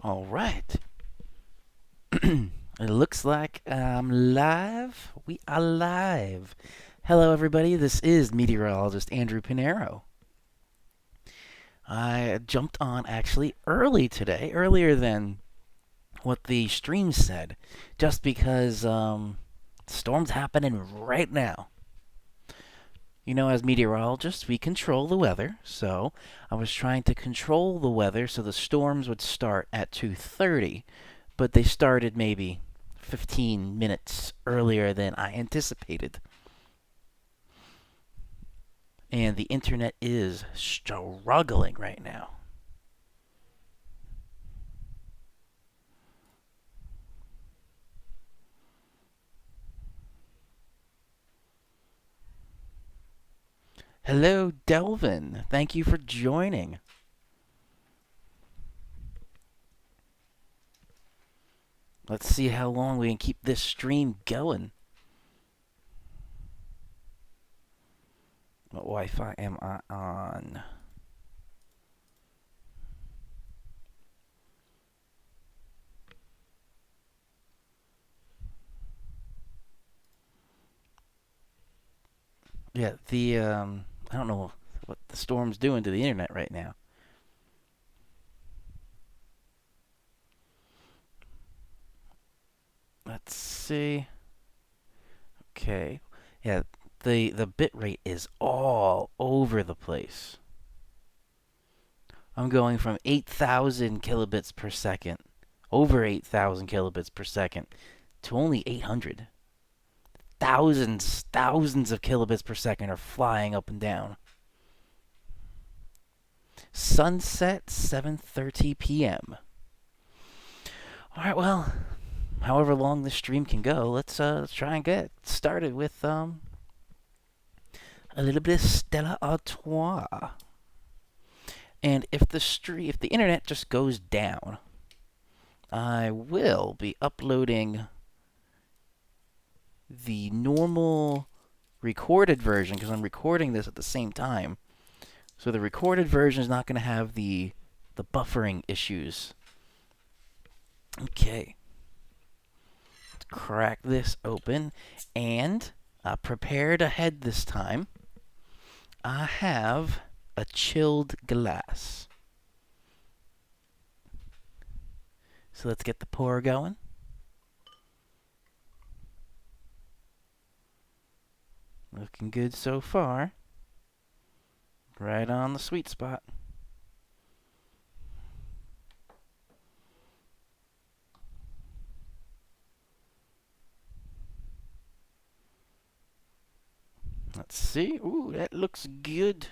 All right. It looks like I'm live. We are live. Hello, everybody. This is meteorologist Andrew Pinero. I jumped on actually early today, earlier than what the stream said, just because storm's happening right now. You know, as meteorologists, we control the weather, so I was trying to control the weather so the storms would start at 2:30, but they started maybe 15 minutes earlier than I anticipated. And the internet is struggling right now. Hello, Delvin. Thank you for joining. Let's see how long we can keep this stream going. What Wi-Fi am I on? Yeah, I don't know what the storm's doing to the internet right now. Let's see. Okay. Yeah, the bit rate is all over the place. I'm going from 8,000 kilobits per second, over 8,000 kilobits per second, to only 800. Thousands of kilobits per second are flying up and down. Sunset 7:30 p.m. All right, well, however long this stream can go, let's try and get started with a little bit of Stella Artois. And if the internet just goes down, I will be uploading the normal recorded version because I'm recording this at the same time. So the recorded version is not going to have the buffering issues. Okay. Let's crack this open and prepared ahead this time. I have a chilled glass. So let's get the pour going. Looking good so far. Right on the sweet spot. Let's see. Ooh, that looks good.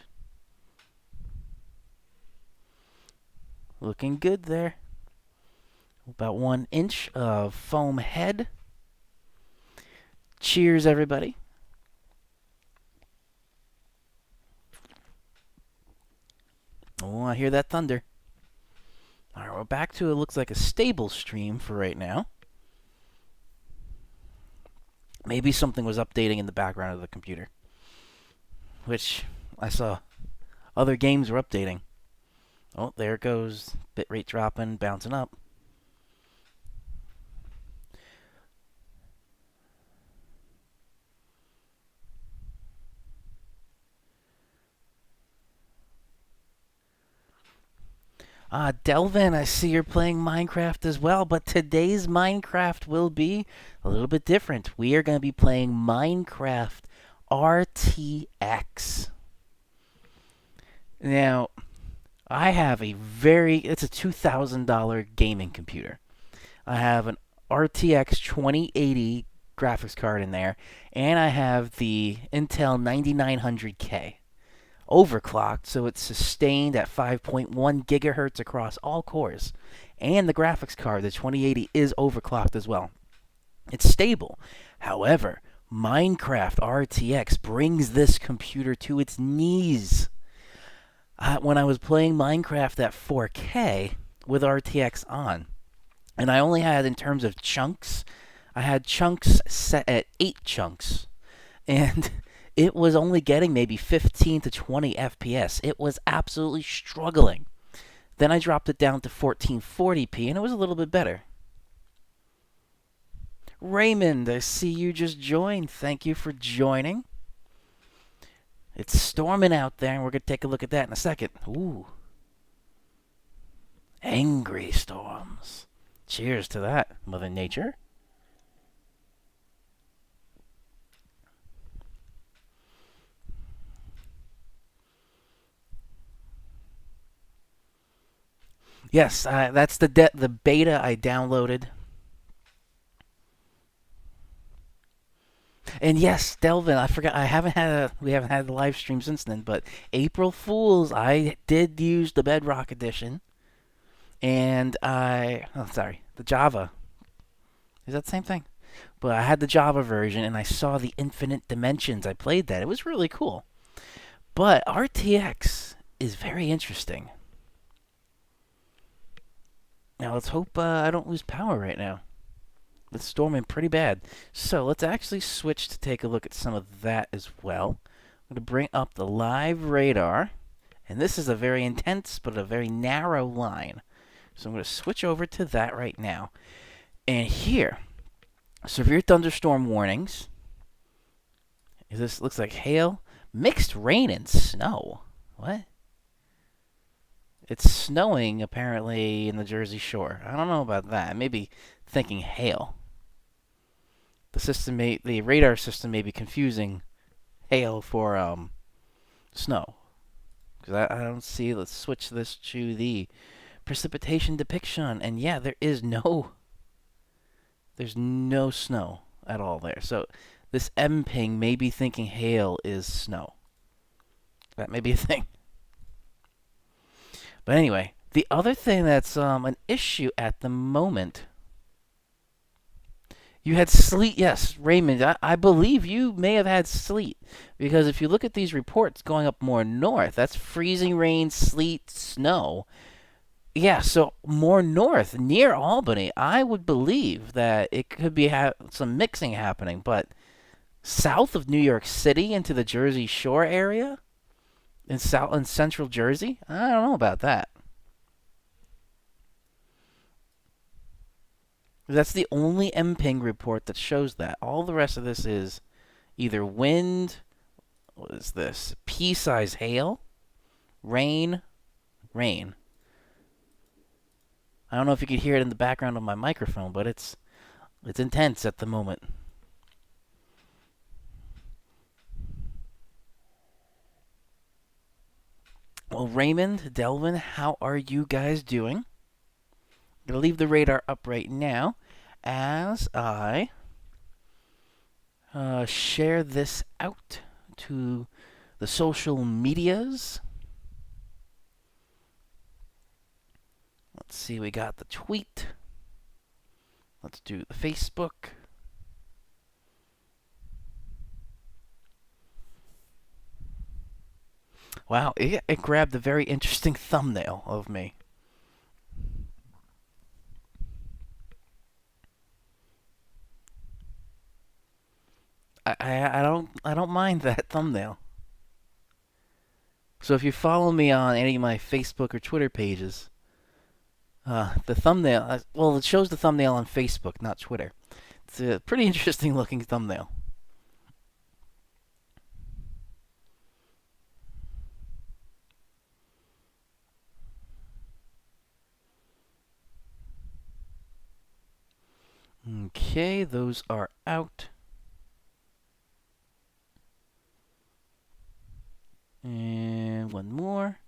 Looking good there. About 1 inch of foam head. Cheers, everybody. Oh, I hear that thunder. All right, we're back to it. Looks like a stable stream for right now. Maybe something was updating in the background of the computer, which I saw other games were updating. Oh, there it goes. Bitrate dropping, bouncing up. Delvin, I see you're playing Minecraft as well, but today's Minecraft will be a little bit different. We are going to be playing Minecraft RTX. Now, I have it's a $2,000 gaming computer. I have an RTX 2080 graphics card in there, and I have the Intel 9900K overclocked, so it's sustained at 5.1 gigahertz across all cores. And the graphics card, the 2080, is overclocked as well. It's stable. However, Minecraft RTX brings this computer to its knees. When I was playing Minecraft at 4K with RTX on, and I only had, in terms of chunks, I had chunks set at 8 chunks. And it was only getting maybe 15 to 20 FPS. It was absolutely struggling. Then I dropped it down to 1440p, and it was a little bit better. Raymond, I see you just joined. Thank you for joining. It's storming out there, and we're going to take a look at that in a second. Ooh. Angry storms. Cheers to that, Mother Nature. Yes, that's the beta I downloaded. And yes, Delvin, I forgot we haven't had the live stream since then, but April Fools, I did use the Bedrock edition, and sorry, the Java. Is that the same thing? But I had the Java version, and I saw the Infinite Dimensions. I played that. It was really cool. But RTX is very interesting. Now let's hope I don't lose power right now. It's storming pretty bad. So let's actually switch to take a look at some of that as well. I'm going to bring up the live radar. And this is a very intense but a very narrow line. So I'm going to switch over to that right now. And here, severe thunderstorm warnings. This looks like hail, mixed rain and snow. What? It's snowing apparently in the Jersey Shore. I don't know about that. Maybe thinking hail. The radar system may be confusing hail for snow. Because I don't see. Let's switch this to the precipitation depiction, and yeah, there's no snow at all there. So this M ping may be thinking hail is snow. That may be a thing. But anyway, the other thing that's an issue at the moment. You had sleet, yes, Raymond. I believe you may have had sleet because if you look at these reports going up more north, that's freezing rain, sleet, snow. Yeah, so more north, near Albany, I would believe that it could be some mixing happening. But south of New York City into the Jersey Shore area, in central Jersey, I don't know about that. That's the only MPing report that shows that. All the rest of this is either wind, what is this? Pea-size hail, rain, rain. I don't know if you could hear it in the background of my microphone, but it's intense at the moment. Well, Raymond, Delvin, how are you guys doing? I'm going to leave the radar up right now as I share this out to the social medias. Let's see, we got the tweet. Let's do the Facebook. Wow, it grabbed a very interesting thumbnail of me. I don't mind that thumbnail. So if you follow me on any of my Facebook or Twitter pages, the thumbnail, well, it shows the thumbnail on Facebook, not Twitter. It's a pretty interesting looking thumbnail. Okay, those are out. And one more.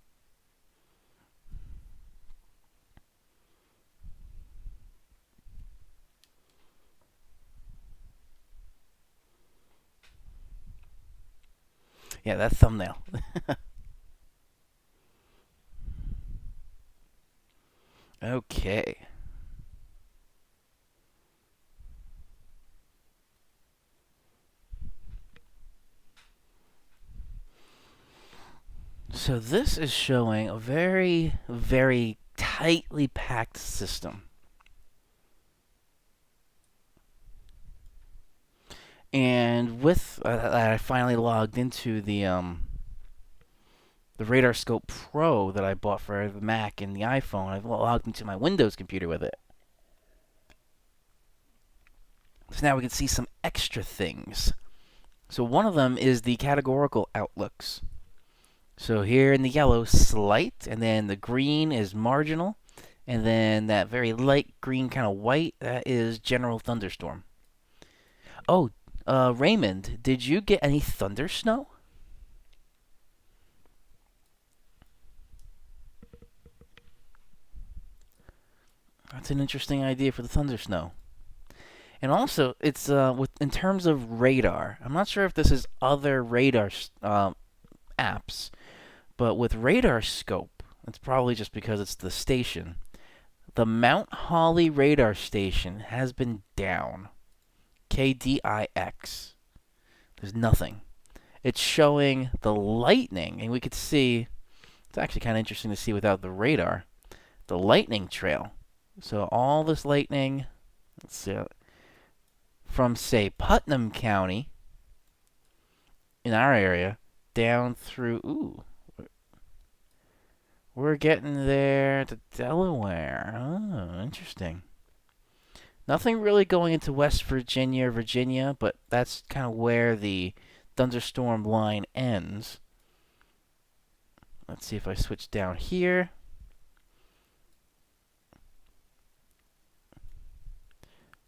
Yeah, that thumbnail. Okay. So this is showing a very, very tightly packed system. And with I finally logged into the the Radar Scope Pro that I bought for the Mac and the iPhone. I've logged into my Windows computer with it. So now we can see some extra things. So one of them is the categorical outlooks. So here in the yellow, slight, and then the green is marginal, and then that very light green kind of white, that is general thunderstorm. Oh, Raymond, did you get any thunder snow? That's an interesting idea for the thunder snow. And also, it's with in terms of radar. I'm not sure if this is other radar apps, but with Radar Scope, it's probably just because it's the station. The Mount Holly radar station has been down. KDIX. There's nothing. It's showing the lightning, and we could see, it's actually kind of interesting to see without the radar, the lightning trail. So all this lightning, let's see, from, say, Putnam County in our area down through, ooh, we're getting there to Delaware. Oh, interesting. Nothing really going into West Virginia or Virginia, but that's kind of where the thunderstorm line ends. Let's see if I switch down here.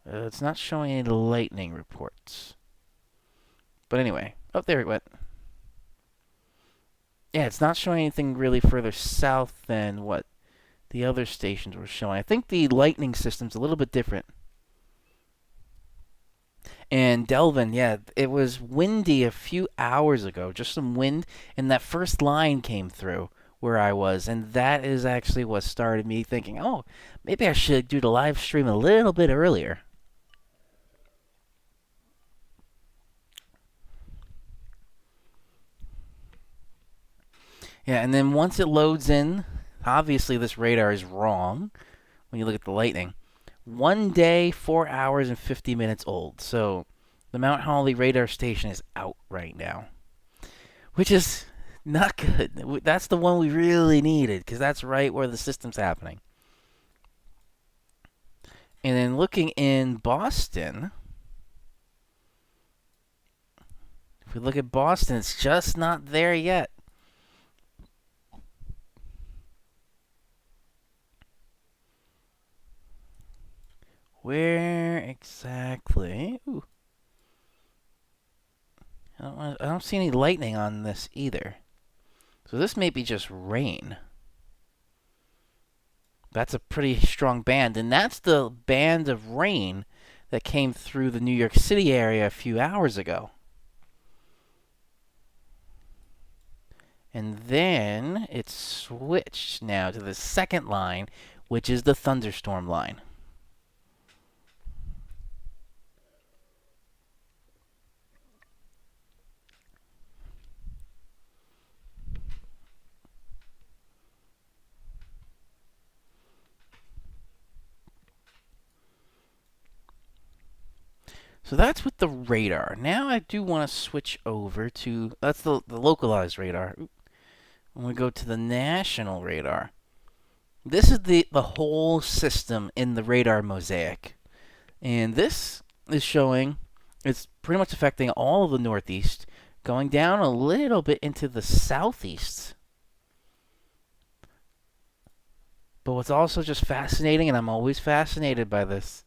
It's not showing any lightning reports. But anyway, oh, there it went. Yeah, it's not showing anything really further south than what the other stations were showing. I think the lightning system's a little bit different. And Delvin, yeah, it was windy a few hours ago, just some wind, and that first line came through where I was, and that is actually what started me thinking, oh, maybe I should do the live stream a little bit earlier. Yeah, and then once it loads in, obviously this radar is wrong when you look at the lightning. 1 day, 4 hours, and 50 minutes old. So the Mount Holly radar station is out right now, which is not good. That's the one we really needed because that's right where the system's happening. And then looking in Boston, if we look at Boston, it's just not there yet. Where exactly? Ooh. I don't see any lightning on this either. So this may be just rain. That's a pretty strong band, and that's the band of rain that came through the New York City area a few hours ago. And then it switched now to the second line, which is the thunderstorm line. So that's with the radar. Now I do want to switch over to, that's the localized radar. When we go to the national radar, this is the whole system in the radar mosaic. And this is showing, it's pretty much affecting all of the northeast, going down a little bit into the southeast. But what's also just fascinating, and I'm always fascinated by this,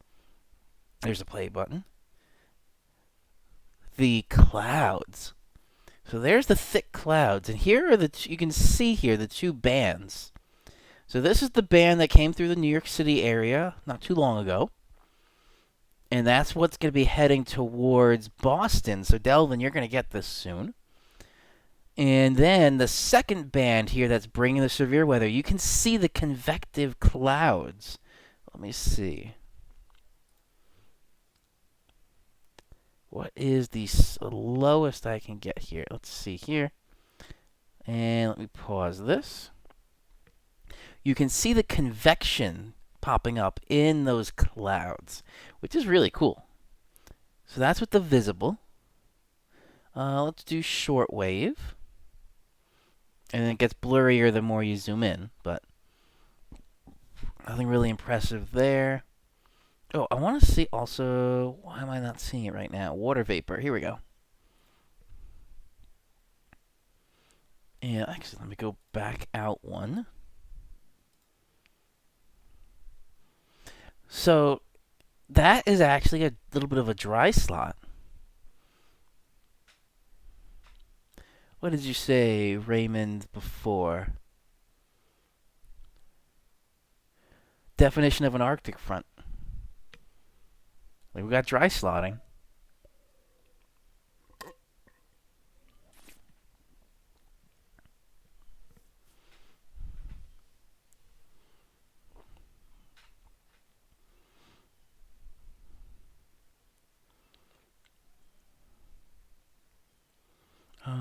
there's a play button, the clouds. So there's the thick clouds, and here are you can see here the two bands. So this is the band that came through the New York City area not too long ago, and that's what's going to be heading towards Boston. So Delvin, you're going to get this soon. And then the second band here that's bringing the severe weather, you can see the convective clouds. Let me see. What is the lowest I can get here? Let's see here. And let me pause this. You can see the convection popping up in those clouds, which is really cool. So that's with the visible. Let's do shortwave. And it gets blurrier the more you zoom in, but nothing really impressive there. Oh, I want to see also, why am I not seeing it right now? Water vapor, here we go. And actually, let me go back out one. So that is actually a little bit of a dry slot. What did you say, Raymond, before? Definition of an Arctic front. Like we got dry slotting.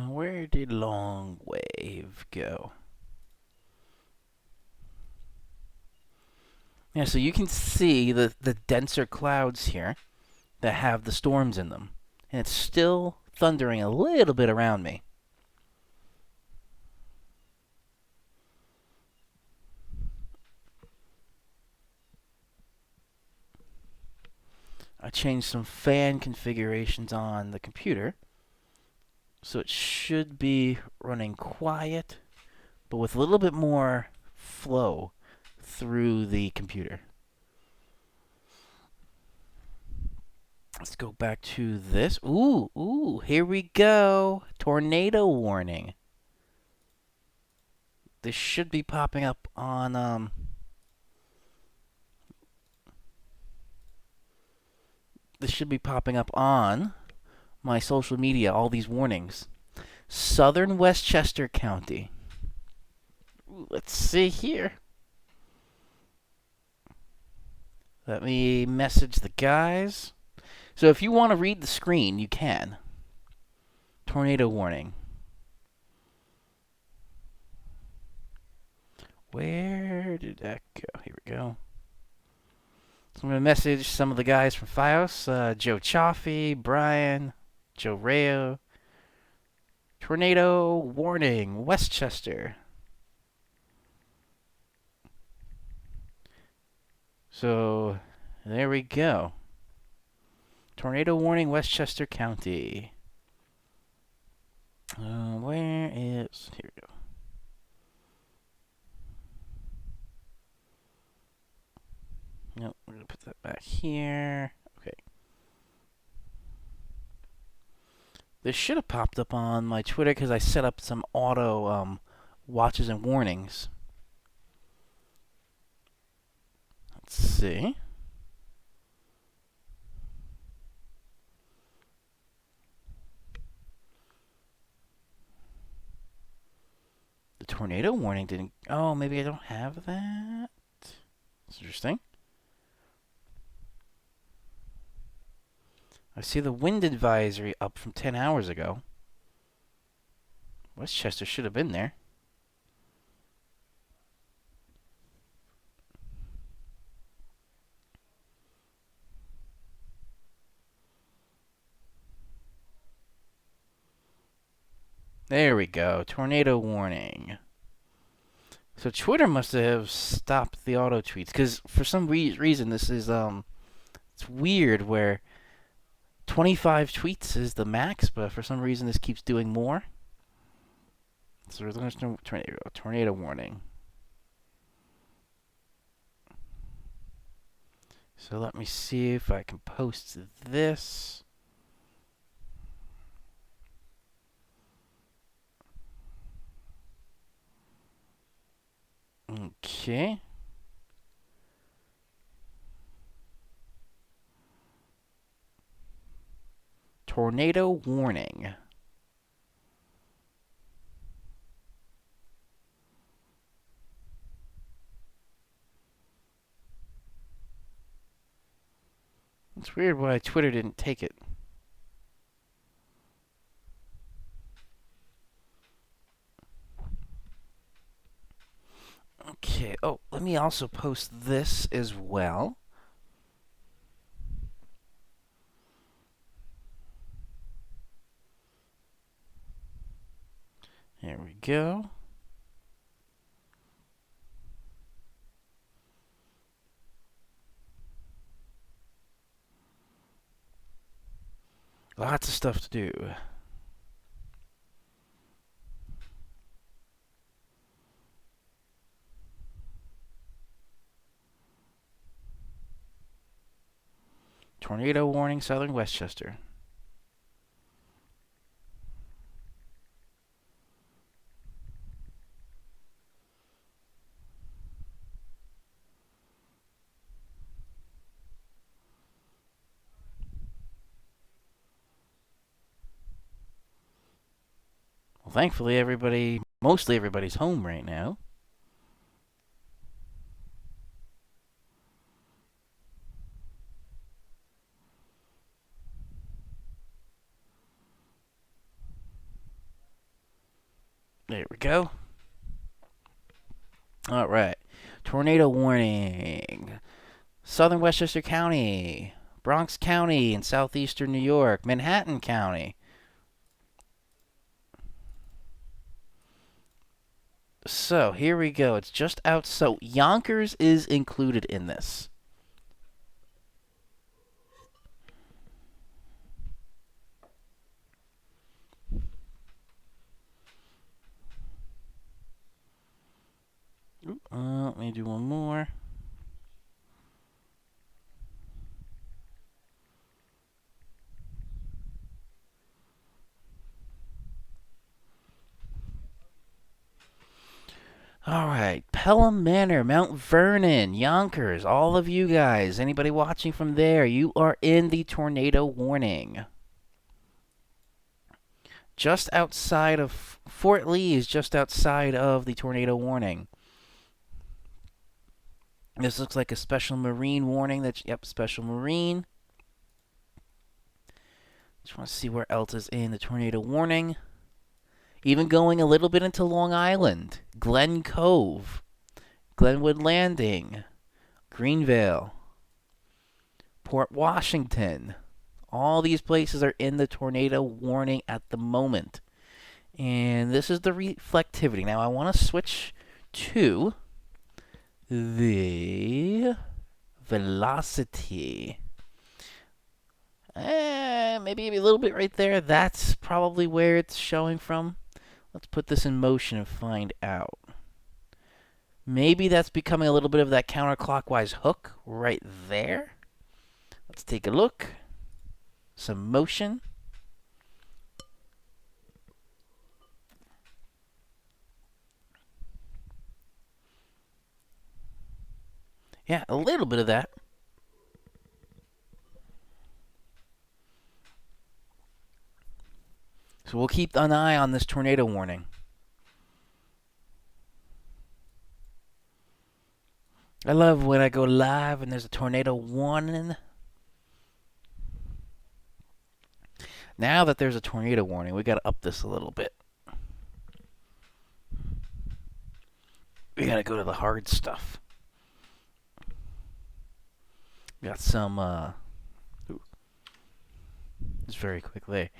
Where did long wave go? Yeah, so you can see the denser clouds here that have the storms in them. And it's still thundering a little bit around me. I changed some fan configurations on the computer. So it should be running quiet, but with a little bit more flow through the computer. Let's go back to this. Ooh, here we go. Tornado warning. This should be popping up on, this should be popping up on my social media, all these warnings. Southern Westchester County. Ooh, let's see here. Let me message the guys. So if you want to read the screen, you can. Tornado warning. Where did that go? Here we go. So I'm going to message some of the guys from FiOS. Joe Chaffee, Brian, Joe Rayo. Tornado warning, Westchester. So there we go. Tornado warning, Westchester County. Where is... Here we go. Nope, we're going to put that back here. Okay. This should have popped up on my Twitter because I set up some auto watches and warnings. Let's see. The tornado warning didn't... Oh, maybe I don't have that? That's interesting. I see the wind advisory up from 10 hours ago. Westchester should have been there. There we go. Tornado warning. So Twitter must have stopped the auto tweets because for some reason this is it's weird where 25 tweets is the max, but for some reason this keeps doing more. So there's no tornado warning. So let me see if I can post this. Okay. Tornado warning. It's weird why Twitter didn't take it. Okay. Oh, let me also post this as well. There we go. Lots of stuff to do. Tornado warning, southern Westchester. Well, thankfully, mostly everybody's home right now. There we go. All right. Tornado warning. Southern Westchester County, Bronx County in southeastern New York, Manhattan County. So here we go. It's just out. So Yonkers is included in this. Let me do one more. All right, Pelham Manor, Mount Vernon, Yonkers, all of you guys, anybody watching from there, you are in the tornado warning. Just outside of Fort Lee is just outside of the tornado warning. This looks like a special marine warning. Yep, special marine. Just want to see where else is in the tornado warning. Even going a little bit into Long Island, Glen Cove, Glenwood Landing, Greenvale, Port Washington. All these places are in the tornado warning at the moment. And this is the reflectivity. Now I want to switch to the velocity. Maybe a little bit right there. That's probably where it's showing from. Let's put this in motion and find out. Maybe that's becoming a little bit of that counterclockwise hook right there. Let's take a look. Some motion. Yeah, a little bit of that. So we'll keep an eye on this tornado warning. I love when I go live and there's a tornado warning. Now that there's a tornado warning, we got to up this a little bit. We got to go to the hard stuff. We got some, just very quickly.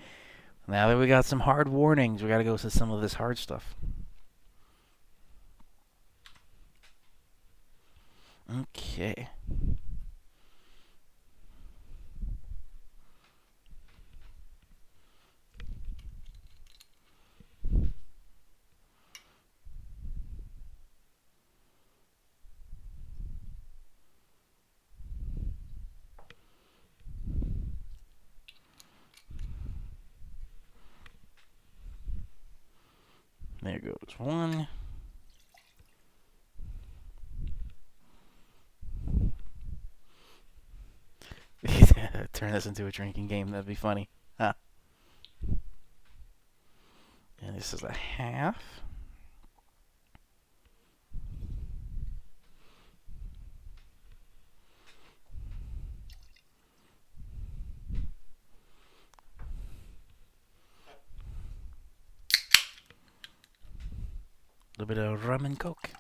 Now that we got some hard warnings, we got to go to some of this hard stuff. Okay. There goes one. Turn this into a drinking game. That'd be funny. Huh. And this is a half. A little bit of rum and coke.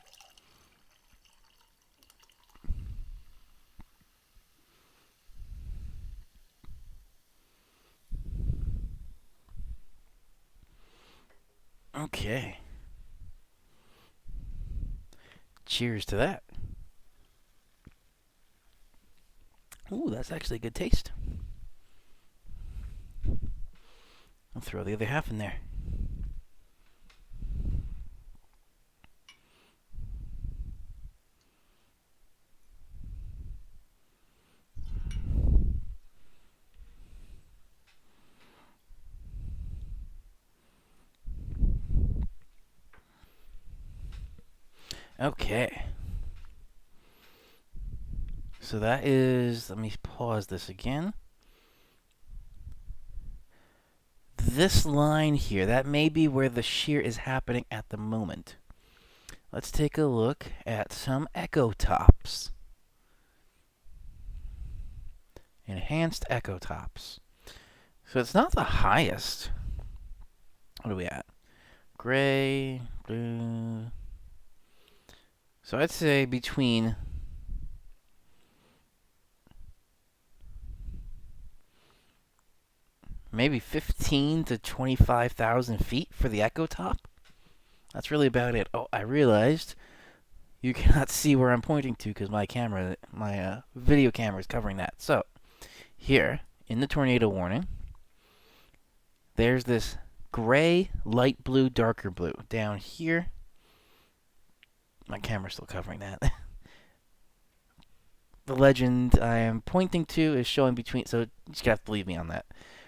Okay. Cheers to that. Ooh, that's actually a good taste. I'll throw the other half in there. Okay. So that is, let me pause this again. This line here, that may be where the shear is happening at the moment. Let's take a look at some echo tops. Enhanced echo tops. So it's not the highest. What are we at? Gray, blue. So I'd say between maybe 15 to 25,000 feet for the echo top. That's really about it. Oh, I realized you cannot see where I'm pointing to because my camera, my video camera is covering that. So here in the tornado warning, there's this gray, light blue, darker blue. Down here, my camera's still covering that. The legend I am pointing to is showing between, so you just have to believe me on that,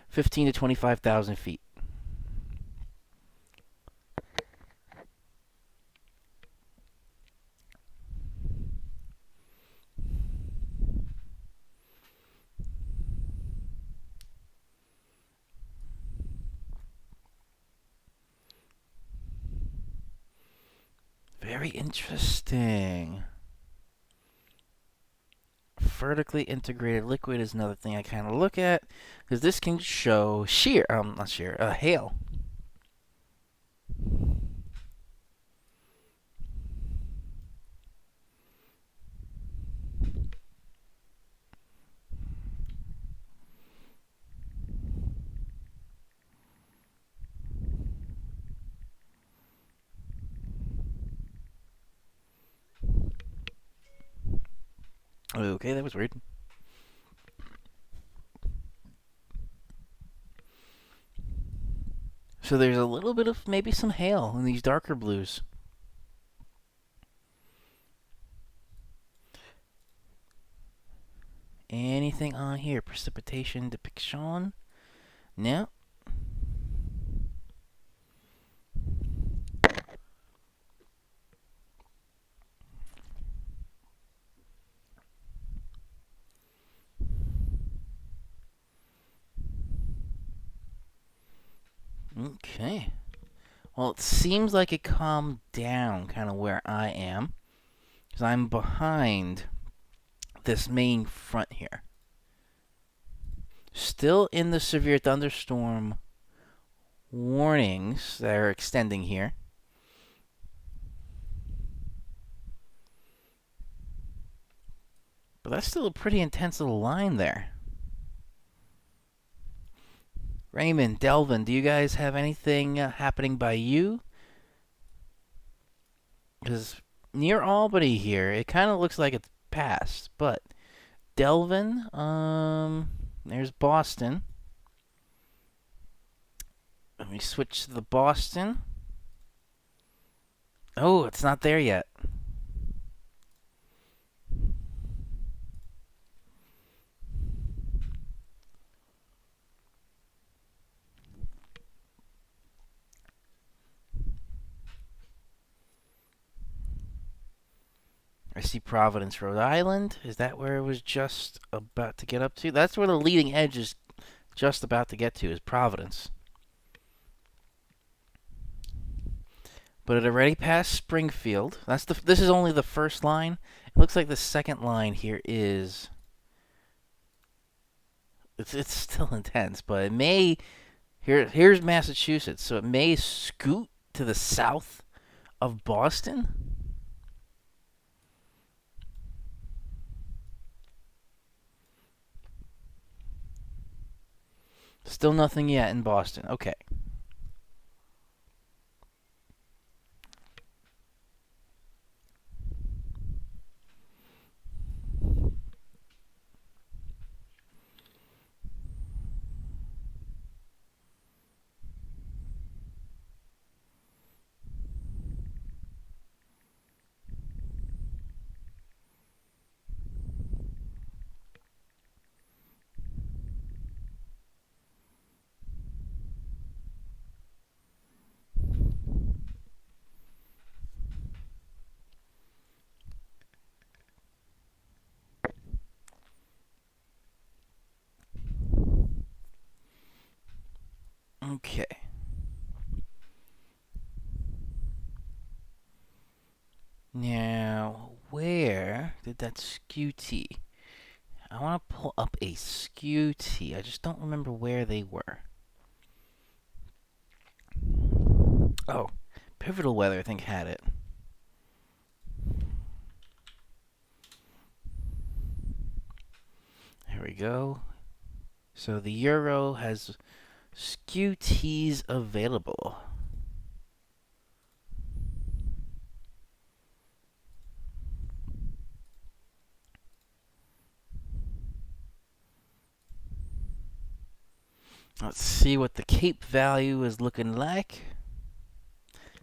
15 to 25,000 feet. Very interesting. Vertically integrated liquid is another thing I kind of look at, because this can show shear, not shear, hail. Okay, that was weird. So there's a little bit of maybe some hail in these darker blues. Anything on here? Precipitation depiction? No. Okay. Well, it seems like it calmed down kind of where I am, because I'm behind this main front here. Still in the severe thunderstorm warnings that are extending here. But that's still a pretty intense little line there. Raymond, Delvin, do you guys have anything happening by you? Because near Albany here, it kind of looks like it's passed. But Delvin, there's Boston. Let me switch to the Boston. Oh, it's not there yet. I see Providence, Rhode Island. Is that where it was just about to get up to? That's where the leading edge is just about to get to, is Providence. But it already passed Springfield. This is only the first line. It looks like the second line here is... It's still intense, but it may... Here's Massachusetts, so it may scoot to the south of Boston. Still nothing yet in Boston. Okay. Okay. Now, where did that skew I want to pull up a skew I just don't remember where they were. Oh, Pivotal Weather, I think, had it. Here we go. So the Euro has skew available. Let's see what the Cape value is looking like.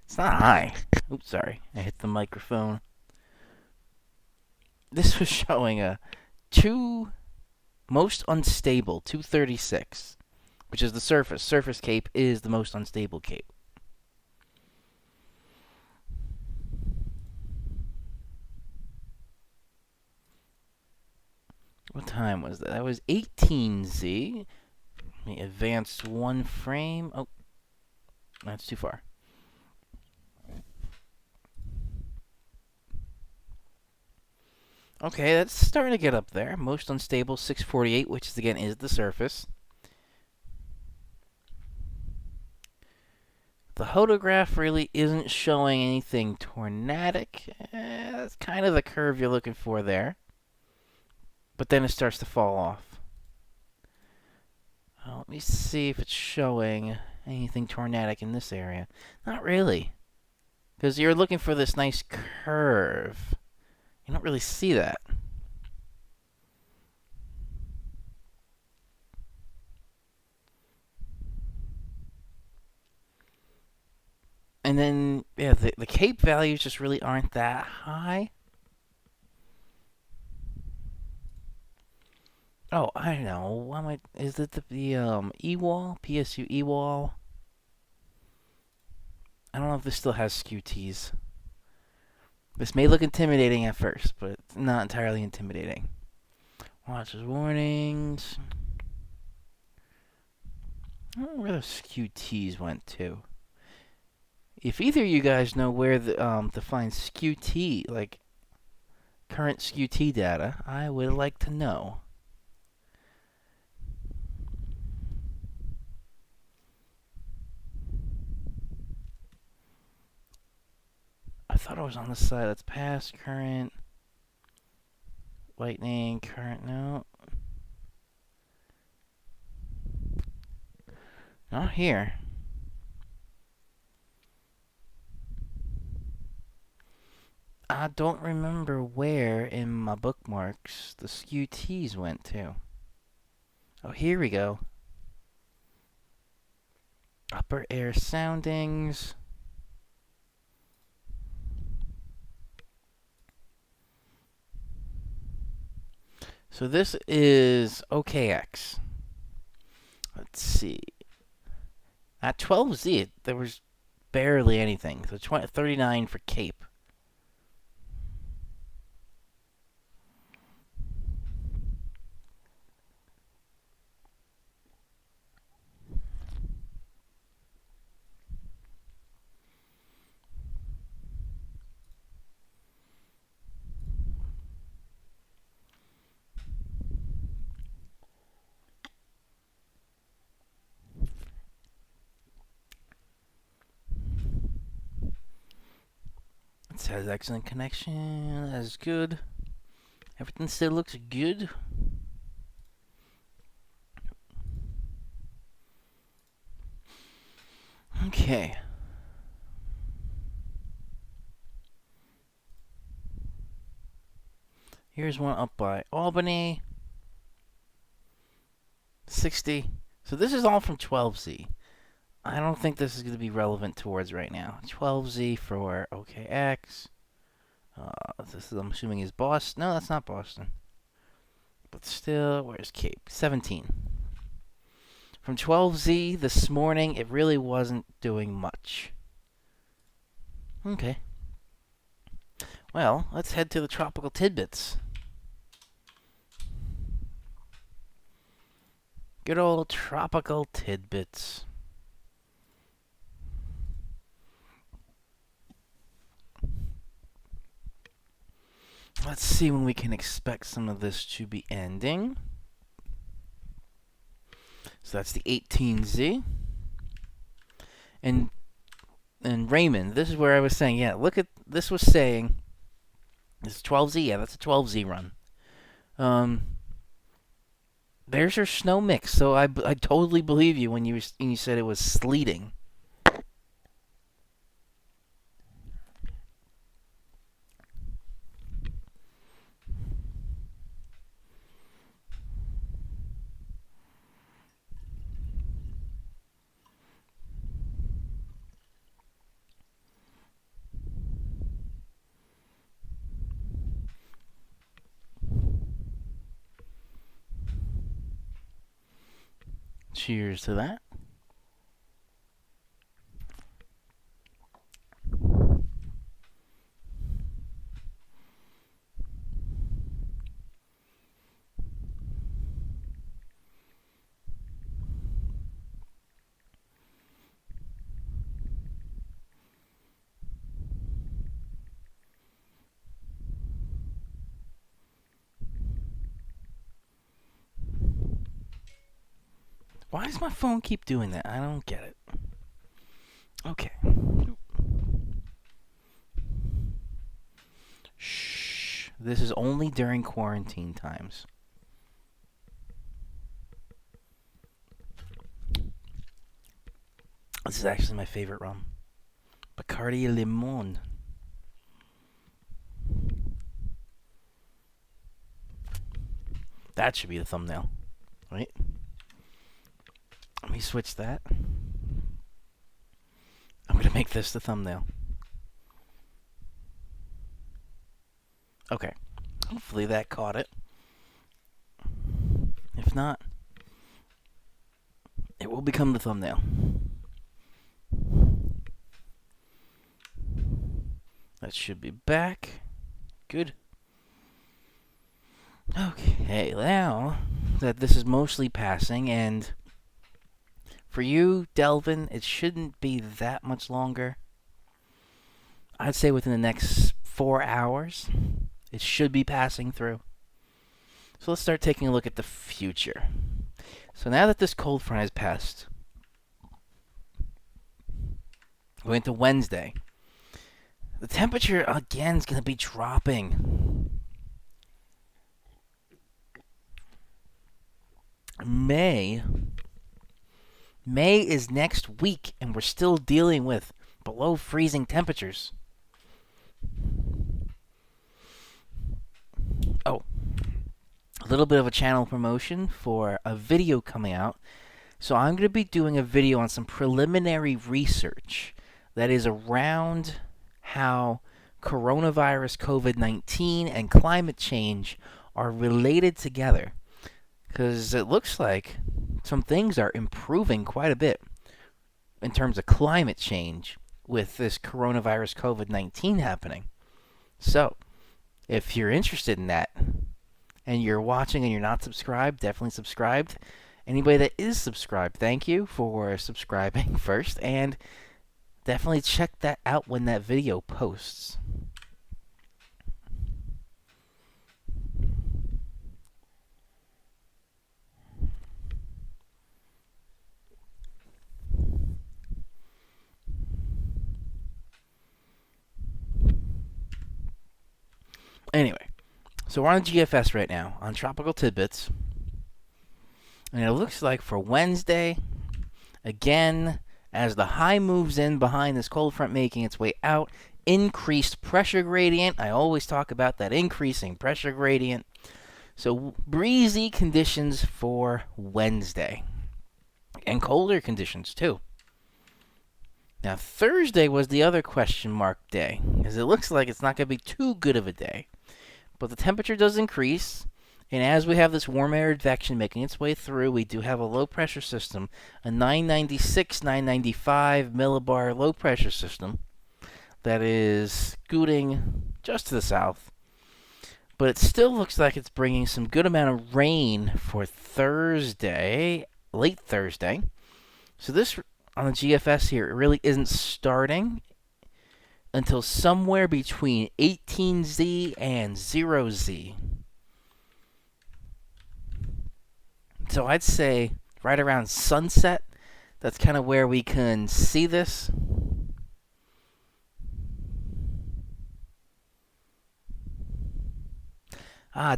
It's not high. Oops, sorry. I hit the microphone. This was showing a most unstable 236, which is the surface. Surface Cape is the most unstable Cape. What time was that? That was 18Z. Let me advance one frame. Oh, that's too far. Okay, that's starting to get up there. Most unstable 648, which is again is the surface. The photograph really isn't showing anything tornadic. That's kind of the curve you're looking for there. But then it starts to fall off. Let me see if it's showing anything tornadic in this area. Not really. Because you're looking for this nice curve. You don't really see that. And then, yeah, the Cape values just really aren't that high. Oh, I know. Is it the E-wall? PSU E-wall? I don't know if this still has skew This may look intimidating at first, but it's not entirely intimidating. Watches warnings. I don't know where the skew went to. If either of you guys know where to find skew like current skew data, I would like to know. I thought it was on the side. That's past, current, lightning, current. No. Not here. I don't remember where in my bookmarks the skew went to. Oh, here we go. Upper air soundings. So this is OKX. Let's see. At 12Z, there was barely anything. So 39 for Cape. It has excellent connection. That is good. Everything still looks good. Okay. Here's one up by Albany. 60. So this is all from 12Z. I don't think this is going to be relevant towards right now. 12Z for OKX. This is, I'm assuming, is Boston. No, that's not Boston. But still, where's Cape? 17. From 12Z this morning, it really wasn't doing much. Okay. Well, let's head to the tropical tidbits. Good old tropical tidbits. let's see when we can expect some of this to be ending. So that's the 18Z. And Raymond, this is where I was saying, yeah, look at this was saying this 12Z, yeah, that's a 12Z run. There's your snow mix. So I totally believe you when you said it was sleeting. Cheers to that. Why does my phone keep doing that? I don't get it. Okay. Shh. This is only during quarantine times. This is actually my favorite rum. Bacardi Limon. That should be the thumbnail. Right? Let me switch that. I'm going to make this the thumbnail. Okay. Hopefully that caught it. If not, it will become the thumbnail. That should be back. Good. Okay, now that this is mostly passing, and for you, Delvin, it shouldn't be that much longer. I'd say within the next 4 hours, it should be passing through. So let's start taking a look at the future. So now that this cold front has passed, going into Wednesday, the temperature again is going to be dropping. May is next week, and we're still dealing with below freezing temperatures. Oh, a little bit of a channel promotion for a video coming out. So I'm going to be doing a video on some preliminary research that is around how coronavirus, COVID-19, and climate change are related together. Because it looks like some things are improving quite a bit in terms of climate change with this coronavirus COVID-19 happening. So, if you're interested in that, and you're watching and you're not subscribed, definitely subscribed. Anybody that is subscribed, thank you for subscribing first, and definitely check that out when that video posts. Anyway, so we're on GFS right now, on Tropical Tidbits. And it looks like for Wednesday, again, as the high moves in behind this cold front making its way out, increased pressure gradient. I always talk about that increasing pressure gradient. So breezy conditions for Wednesday. And colder conditions, too. Now, Thursday was the other question mark day, as it looks like it's not going to be too good of a day. But the temperature does increase, and as we have this warm air advection making its way through, we do have a low pressure system, a 996, 995 millibar low pressure system that is scooting just to the south. But it still looks like it's bringing some good amount of rain for Thursday, late Thursday. So this, on the GFS here, it really isn't starting until somewhere between 18Z and 0Z. So I'd say right around sunset, that's kind of where we can see this.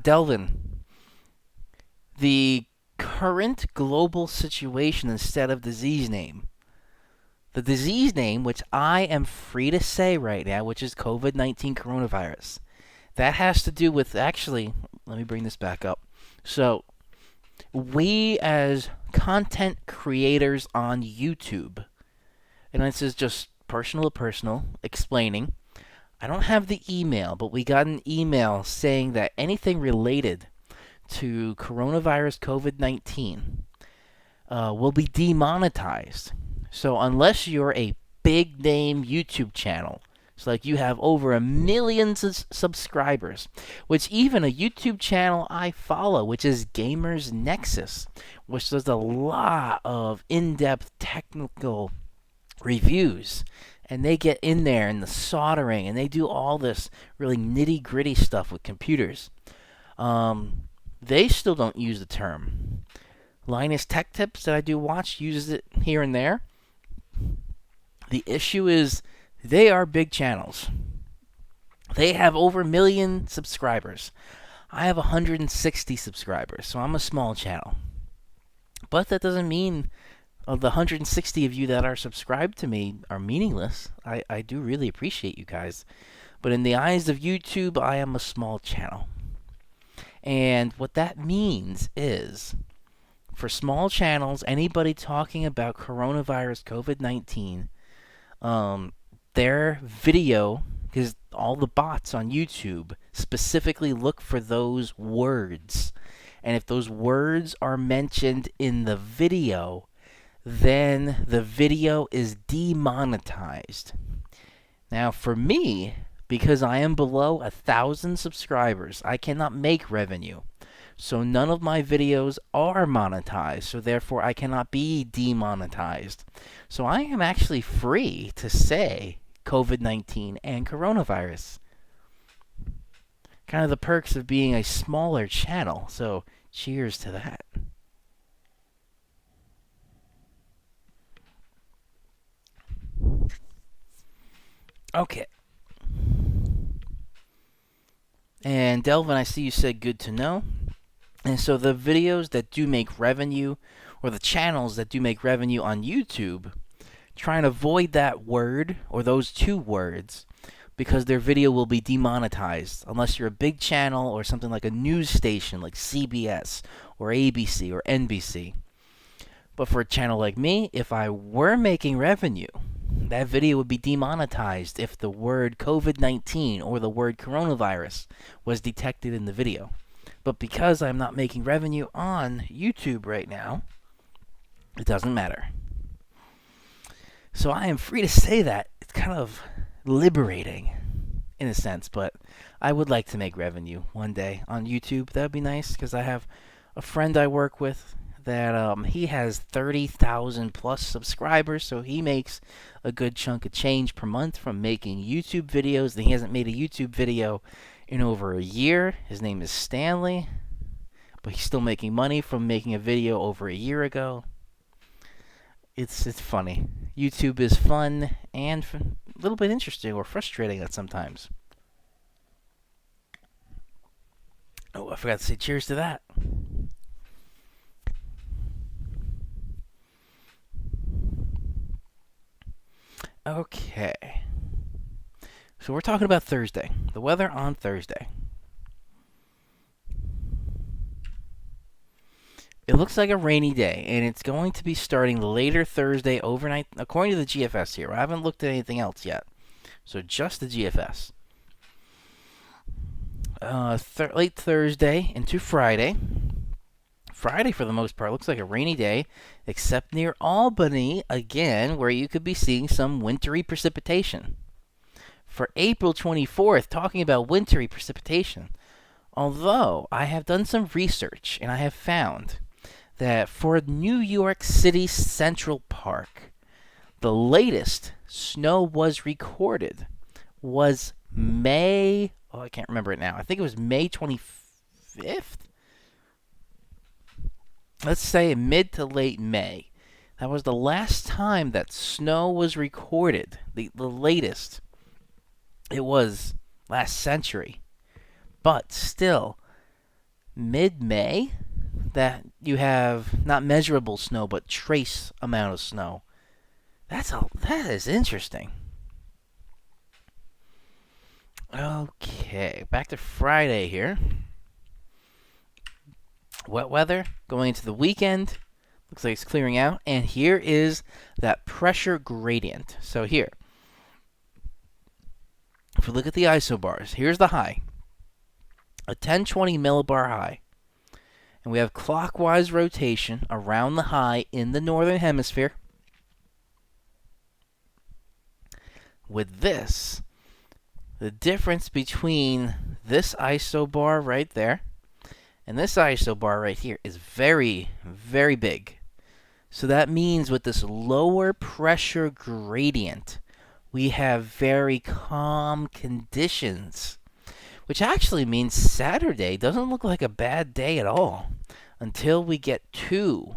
Delvin, the current global situation instead of disease name. The disease name, which I am free to say right now, which is COVID-19 coronavirus, that has to do with, actually, let me bring this back up. So, we as content creators on YouTube, and this is just personal to personal, explaining, I don't have the email, but we got an email saying that anything related to coronavirus COVID-19 will be demonetized. So unless you're a big name YouTube channel, so like you have over 1 million subscribers, which even a YouTube channel I follow, which is Gamers Nexus, which does a lot of in-depth technical reviews, and they get in there in the soldering, and they do all this really nitty-gritty stuff with computers. They still don't use the term. Linus Tech Tips that I do watch uses it here and there. The issue is they are big channels. They have over 1 million subscribers. I have 160 subscribers, so I'm a small channel. But that doesn't mean the 160 of you that are subscribed to me are meaningless. I do really appreciate you guys. But in the eyes of YouTube, I am a small channel. And what that means is, for small channels, anybody talking about coronavirus, COVID-19, their video, because all the bots on YouTube specifically look for those words. And if those words are mentioned in the video, then the video is demonetized. Now, for me, because I am below 1,000 subscribers, I cannot make revenue. So none of my videos are monetized, so therefore I cannot be demonetized. So I am actually free to say COVID-19 and coronavirus. Kind of the perks of being a smaller channel, so cheers to that. Okay. And Delvin, I see you said good to know. And so the videos that do make revenue, or the channels that do make revenue on YouTube, try and avoid that word, or those two words, because their video will be demonetized, unless you're a big channel, or something like a news station, like CBS, or ABC, or NBC. But for a channel like me, if I were making revenue, that video would be demonetized if the word COVID-19 or the word coronavirus was detected in the video. But because I'm not making revenue on YouTube right now, it doesn't matter. So I am free to say that. It's kind of liberating in a sense, but I would like to make revenue one day on YouTube. That would be nice, because I have a friend I work with that he has 30,000 plus subscribers, so he makes a good chunk of change per month from making YouTube videos. And he hasn't made a YouTube video in over a year. His name is Stanley, but he's still making money from making a video over a year ago. It's funny. YouTube is fun and a little bit interesting, or frustrating at sometimes. Oh, I forgot to say cheers to that. Okay. So we're talking about Thursday. The weather on Thursday. It looks like a rainy day, and it's going to be starting later Thursday overnight, according to the GFS here. I haven't looked at anything else yet. So just the GFS. Late Thursday into Friday. Friday, for the most part, looks like a rainy day, except near Albany, again, where you could be seeing some wintry precipitation. For April 24th, talking about wintry precipitation, although I have done some research, and I have found that for New York City Central Park, the latest snow was recorded was May. Oh, I can't remember it now. I think it was May 25th. Let's say mid to late May. That was the last time that snow was recorded. The latest. It was last century. But still, mid-May, that you have not measurable snow, but trace amount of snow. That is interesting. Okay, back to Friday here. Wet weather going into the weekend. Looks like it's clearing out. And here is that pressure gradient. So here, if we look at the isobars, here's the high. A 1020 millibar high. And we have clockwise rotation around the high in the northern hemisphere. With this, the difference between this isobar right there and this isobar right here is very, very big. So that means with this lower pressure gradient, we have very calm conditions, which actually means Saturday doesn't look like a bad day at all until we get to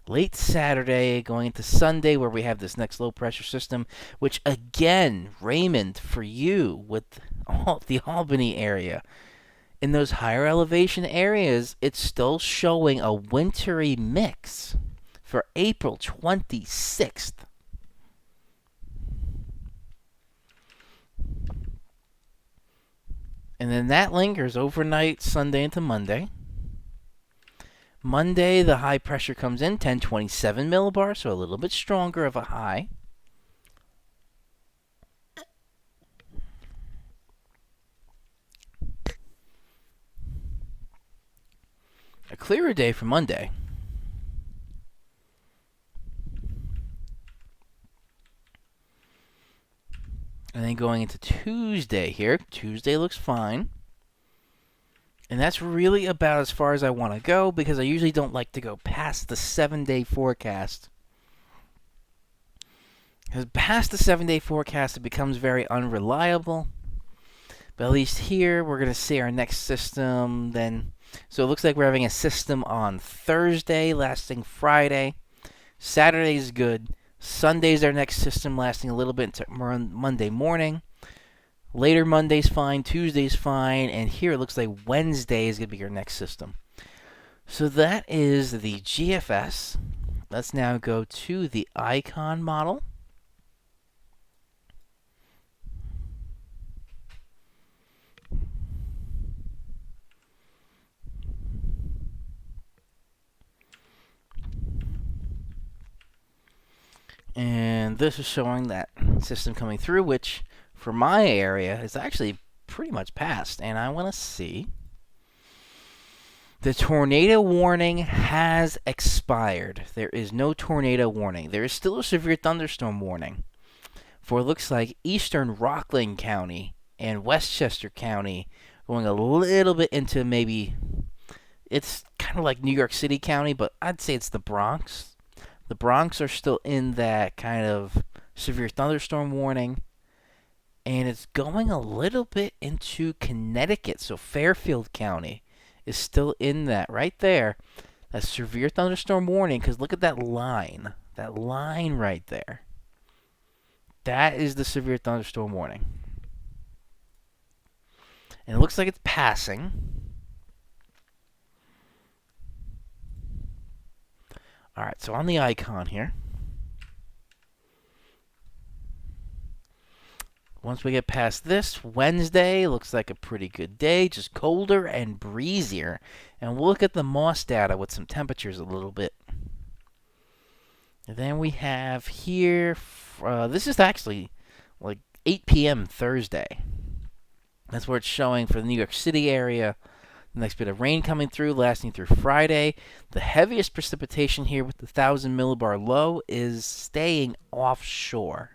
late Saturday going into Sunday, where we have this next low pressure system, which again, Raymond, for you with the Albany area, in those higher elevation areas, it's still showing a wintry mix for April 26th. And then that lingers overnight, Sunday into Monday. Monday, the high pressure comes in, 1027 millibars, so a little bit stronger of a high. A clearer day for Monday. And then going into Tuesday here. Tuesday looks fine. And that's really about as far as I want to go, because I usually don't like to go past the 7-day forecast. Because past the 7-day forecast, it becomes very unreliable. But at least here, we're going to see our next system then. So it looks like we're having a system on Thursday, lasting Friday. Saturday's good. Sunday's our next system, lasting a little bit into Monday morning. Later Monday's fine, Tuesday's fine, and here it looks like Wednesday is going to be your next system. So that is the GFS. Let's now go to the icon model. And this is showing that system coming through, which for my area is actually pretty much passed. And I want to see. The tornado warning has expired. There is no tornado warning. There is still a severe thunderstorm warning for, it looks like, eastern Rockland County and Westchester County, going a little bit into maybe, it's kind of like New York City County, but I'd say it's the Bronx. The Bronx are still in that kind of severe thunderstorm warning. And it's going a little bit into Connecticut. So Fairfield County is still in that right there. That severe thunderstorm warning. Because look at that line. That line right there. That is the severe thunderstorm warning. And it looks like it's passing. Alright, so on the icon here, once we get past this, Wednesday looks like a pretty good day, just colder and breezier. And we'll look at the MOS data with some temperatures a little bit. And then we have here, this is actually like 8 p.m. Thursday. That's where it's showing for the New York City area. The next bit of rain coming through, lasting through Friday. The heaviest precipitation here with the 1,000 millibar low is staying offshore.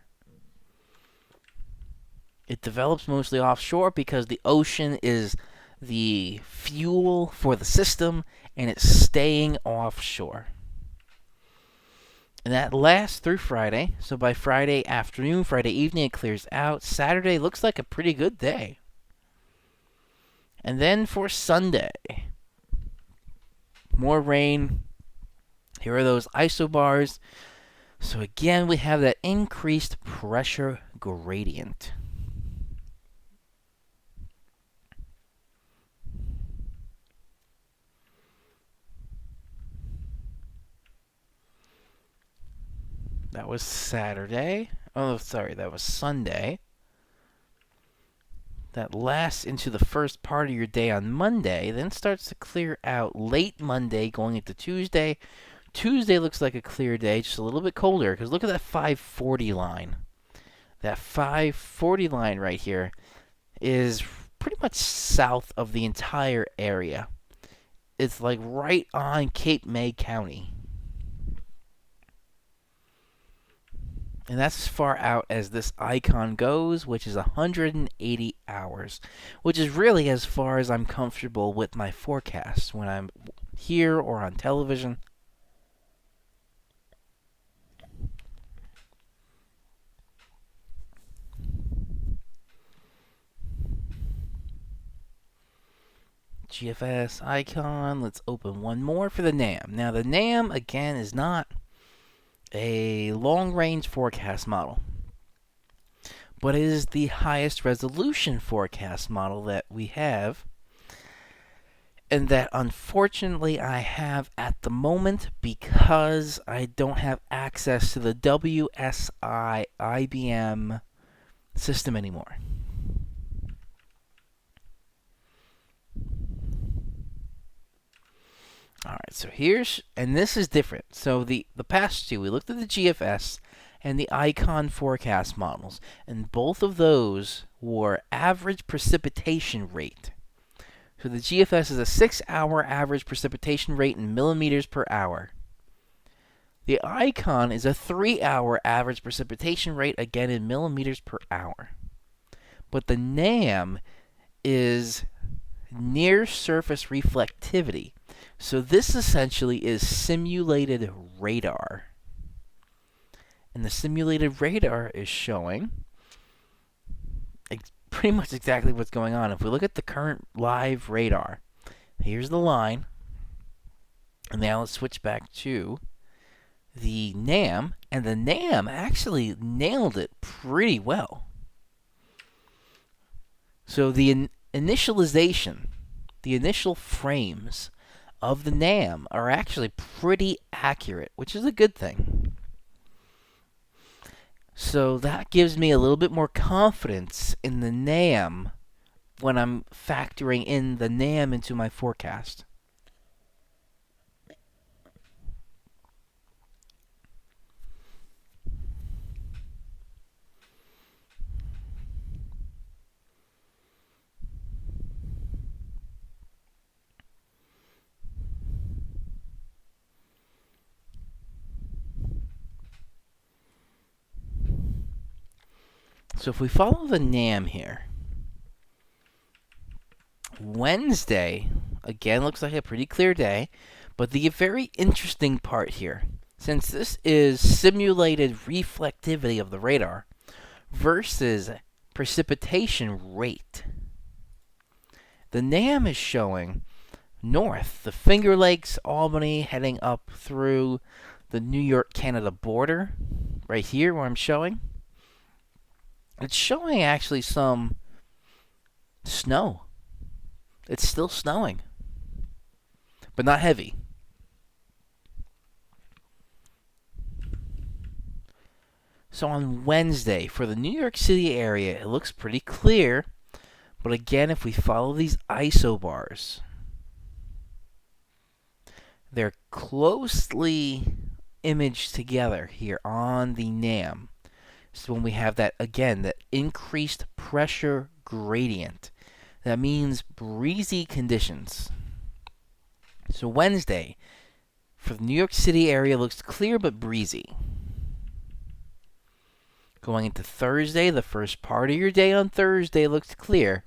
It develops mostly offshore because the ocean is the fuel for the system, and it's staying offshore. And that lasts through Friday. So by Friday afternoon, Friday evening, it clears out. Saturday looks like a pretty good day. And then for Sunday, more rain. Here are those isobars. So again, we have that increased pressure gradient. That was Saturday. Oh, sorry, that was Sunday. That lasts into the first part of your day on Monday, then starts to clear out late Monday going into Tuesday. Tuesday looks like a clear day, just a little bit colder, because look at that 540 line. That 540 line right here is pretty much south of the entire area. It's like right on Cape May County. And that's as far out as this icon goes, which is 180 hours, which is really as far as I'm comfortable with my forecast when I'm here or on television. GFS icon. Let's open one more for the NAM. Now, the NAM, again, is not a long-range forecast model, but it is the highest resolution forecast model that we have, and that unfortunately I have at the moment because I don't have access to the WSI IBM system anymore. Alright, so and this is different. So the past two, we looked at the GFS and the icon forecast models, and both of those were average precipitation rate. So the GFS is a 6-hour average precipitation rate in millimeters per hour. The icon is a 3-hour average precipitation rate, again in millimeters per hour. But the NAM is near surface reflectivity. So this essentially is simulated radar. And the simulated radar is showing pretty much exactly what's going on. If we look at the current live radar, here's the line. And now let's switch back to the NAM. And the NAM actually nailed it pretty well. So the initialization, the initial frames of the NAM are actually pretty accurate, which is a good thing. So that gives me a little bit more confidence in the NAM when I'm factoring in the NAM into my forecast. So if we follow the NAM here, Wednesday, again, looks like a pretty clear day, but the very interesting part here, since this is simulated reflectivity of the radar versus precipitation rate, the NAM is showing north, the Finger Lakes, Albany, heading up through the New York-Canada border, right here where I'm showing. It's showing actually some snow. It's still snowing, but not heavy. So on Wednesday, for the New York City area, it looks pretty clear. But again, if we follow these isobars, they're closely imaged together here on the NAM. So when we have that, again, that increased pressure gradient, that means breezy conditions. So Wednesday, for the New York City area, looks clear but breezy. Going into Thursday, the first part of your day on Thursday looks clear.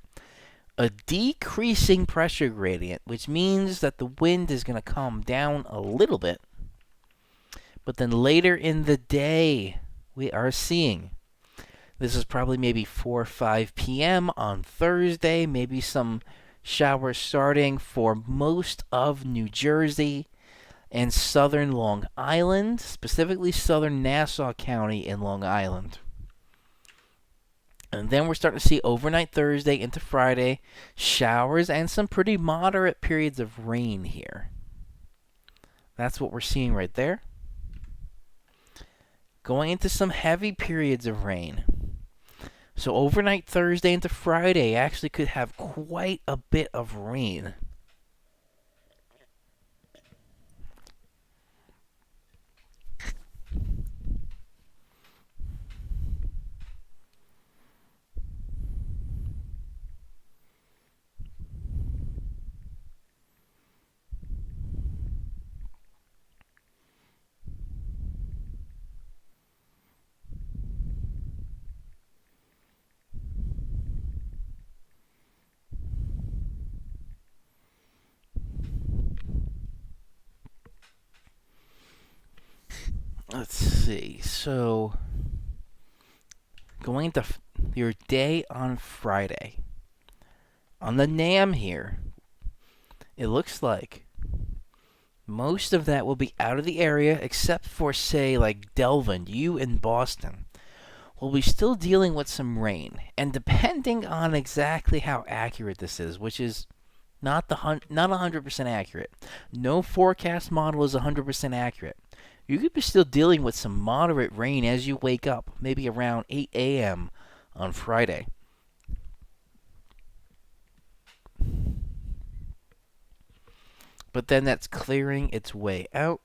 A decreasing pressure gradient, which means that the wind is going to calm down a little bit. But then later in the day, we are seeing, this is probably maybe 4 or 5 p.m. on Thursday, maybe some showers starting for most of New Jersey and southern Long Island, specifically southern Nassau County in Long Island. And then we're starting to see overnight Thursday into Friday showers and some pretty moderate periods of rain here. That's what we're seeing right there. Going into some heavy periods of rain. So overnight Thursday into Friday actually could have quite a bit of rain. Let's see. So going into your day on Friday. On the NAM here, it looks like most of that will be out of the area except for, say, like Delvin, you in Boston. We'll be still dealing with some rain. And depending on exactly how accurate this is, which is not 100% accurate. No forecast model is 100% accurate. You could be still dealing with some moderate rain as you wake up, maybe around 8 a.m. on Friday. But then that's clearing its way out.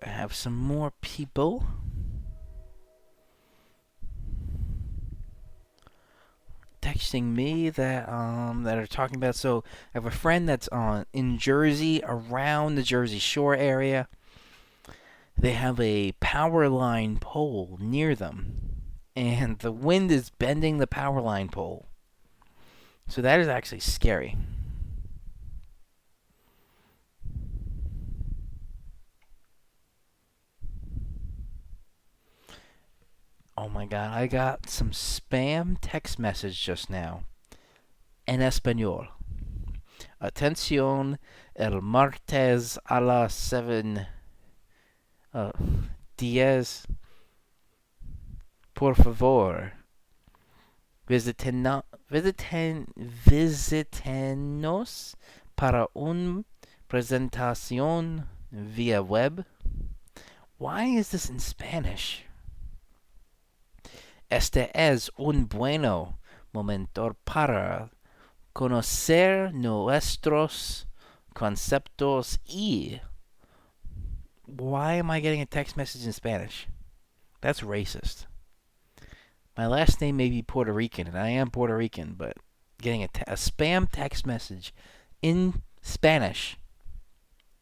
I have some more people texting me that are talking about. So I have a friend that's in Jersey, around the Jersey Shore area. They have a power line pole near them, and the wind is bending the power line pole. So that is actually scary. Oh my god, I got some spam text message just now. En español. Atención, el martes a las 7 10. Por favor, visítenos para una presentación vía web. Why is this in Spanish? Este es un bueno momento para conocer nuestros conceptos y... Why am I getting a text message in Spanish? That's racist. My last name may be Puerto Rican, and I am Puerto Rican, but getting a spam text message in Spanish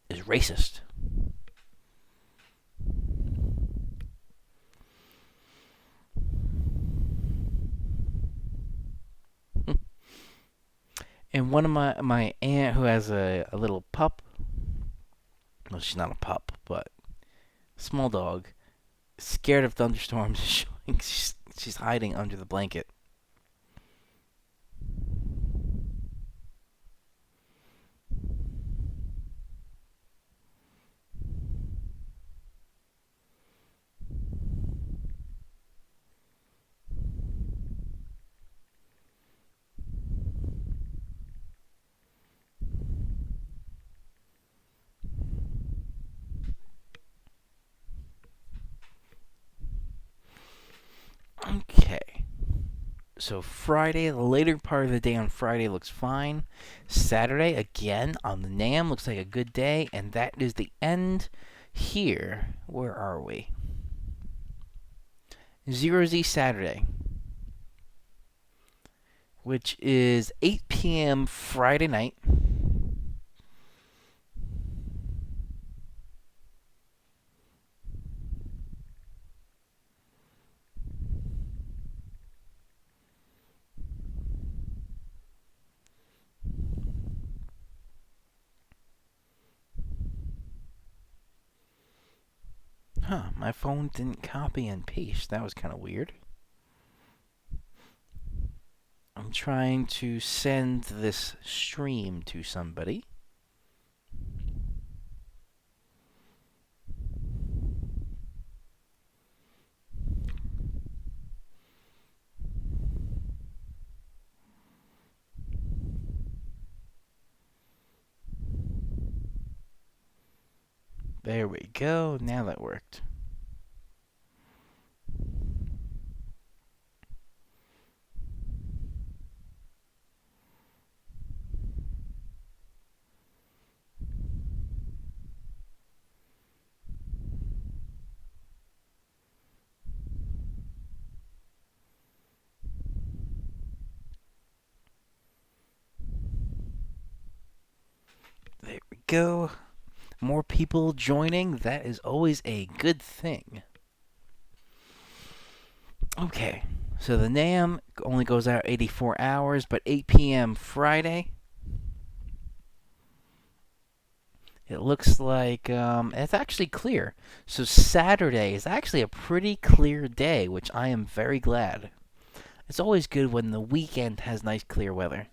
is racist. And one of my aunt who has a little pup. Well, she's not a pup, but small dog. Scared of thunderstorms. She's hiding under the blanket. Okay. So Friday, the later part of the day on Friday looks fine. Saturday, again, on the NAM, looks like a good day. And that is the end here. Where are we? 0Z Saturday, which is 8 p.m. Friday night. Huh, my phone didn't copy and paste. That was kind of weird. I'm trying to send this stream to somebody. There we go. Now that worked. There we go. More people joining. That is always a good thing. Okay, so the NAM only goes out 84 hours, but 8 p.m. Friday. It looks like it's actually clear. So Saturday is actually a pretty clear day, which I am very glad. It's always good when the weekend has nice clear weather.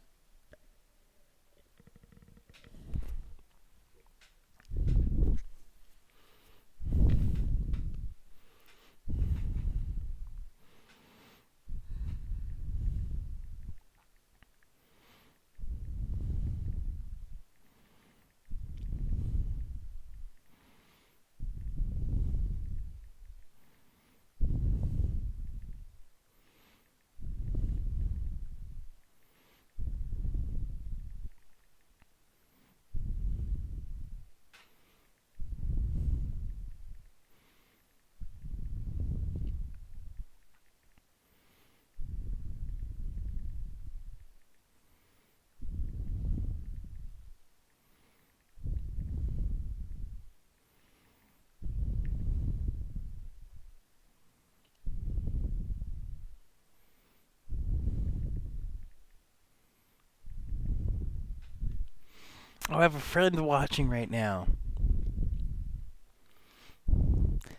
Oh, I have a friend watching right now.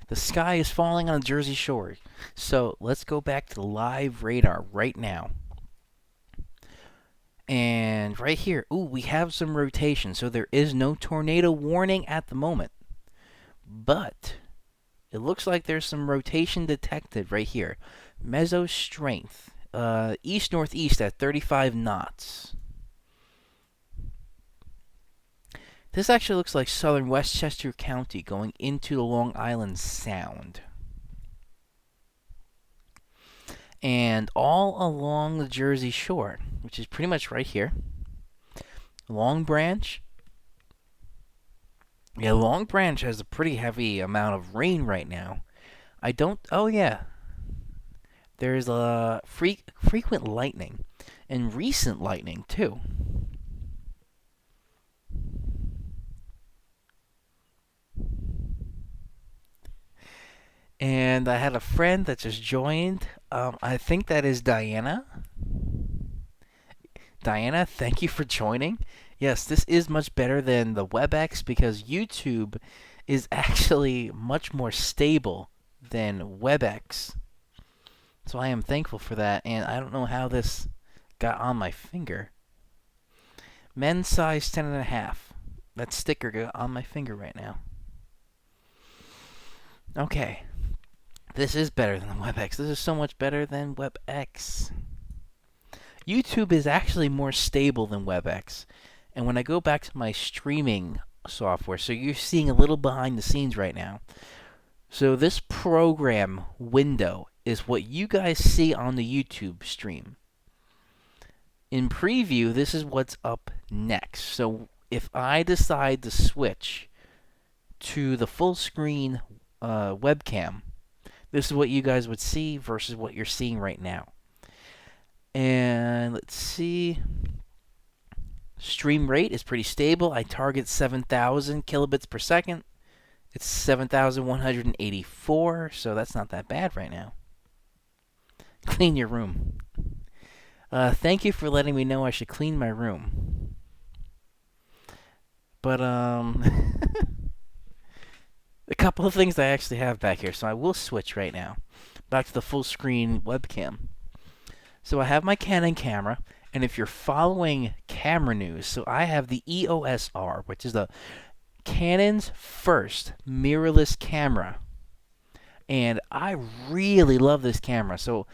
The sky is falling on the Jersey Shore. So let's go back to the live radar right now. And right here, ooh, we have some rotation. So there is no tornado warning at the moment. But it looks like there's some rotation detected right here. Meso strength. East-northeast at 35 knots. This actually looks like southern Westchester County going into the Long Island Sound. And all along the Jersey Shore, which is pretty much right here. Long Branch. Yeah, Long Branch has a pretty heavy amount of rain right now. Oh yeah. There's a frequent lightning. And recent lightning, too. And I had a friend that just joined. I think that is Diana. Diana, thank you for joining. Yes, this is much better than the WebEx because YouTube is actually much more stable than WebEx. So I am thankful for that, and I don't know how this got on my finger. Men's size 10.5. That sticker got on my finger right now. Okay. This is better than the WebEx. This is so much better than WebEx. YouTube is actually more stable than WebEx. And when I go back to my streaming software, so you're seeing a little behind the scenes right now. So this program window is what you guys see on the YouTube stream. In preview, this is what's up next. So if I decide to switch to the full screen webcam, this is what you guys would see versus what you're seeing right now. And let's see. Stream rate is pretty stable. I target 7,000 kilobits per second. It's 7,184, so that's not that bad right now. Clean your room. Thank you for letting me know I should clean my room. But, a couple of things I actually have back here. So I will switch right now back to the full screen webcam. So I have my Canon camera, and if you're following camera news, so I have the EOS R, which is the Canon's first mirrorless camera. And I really love this camera. So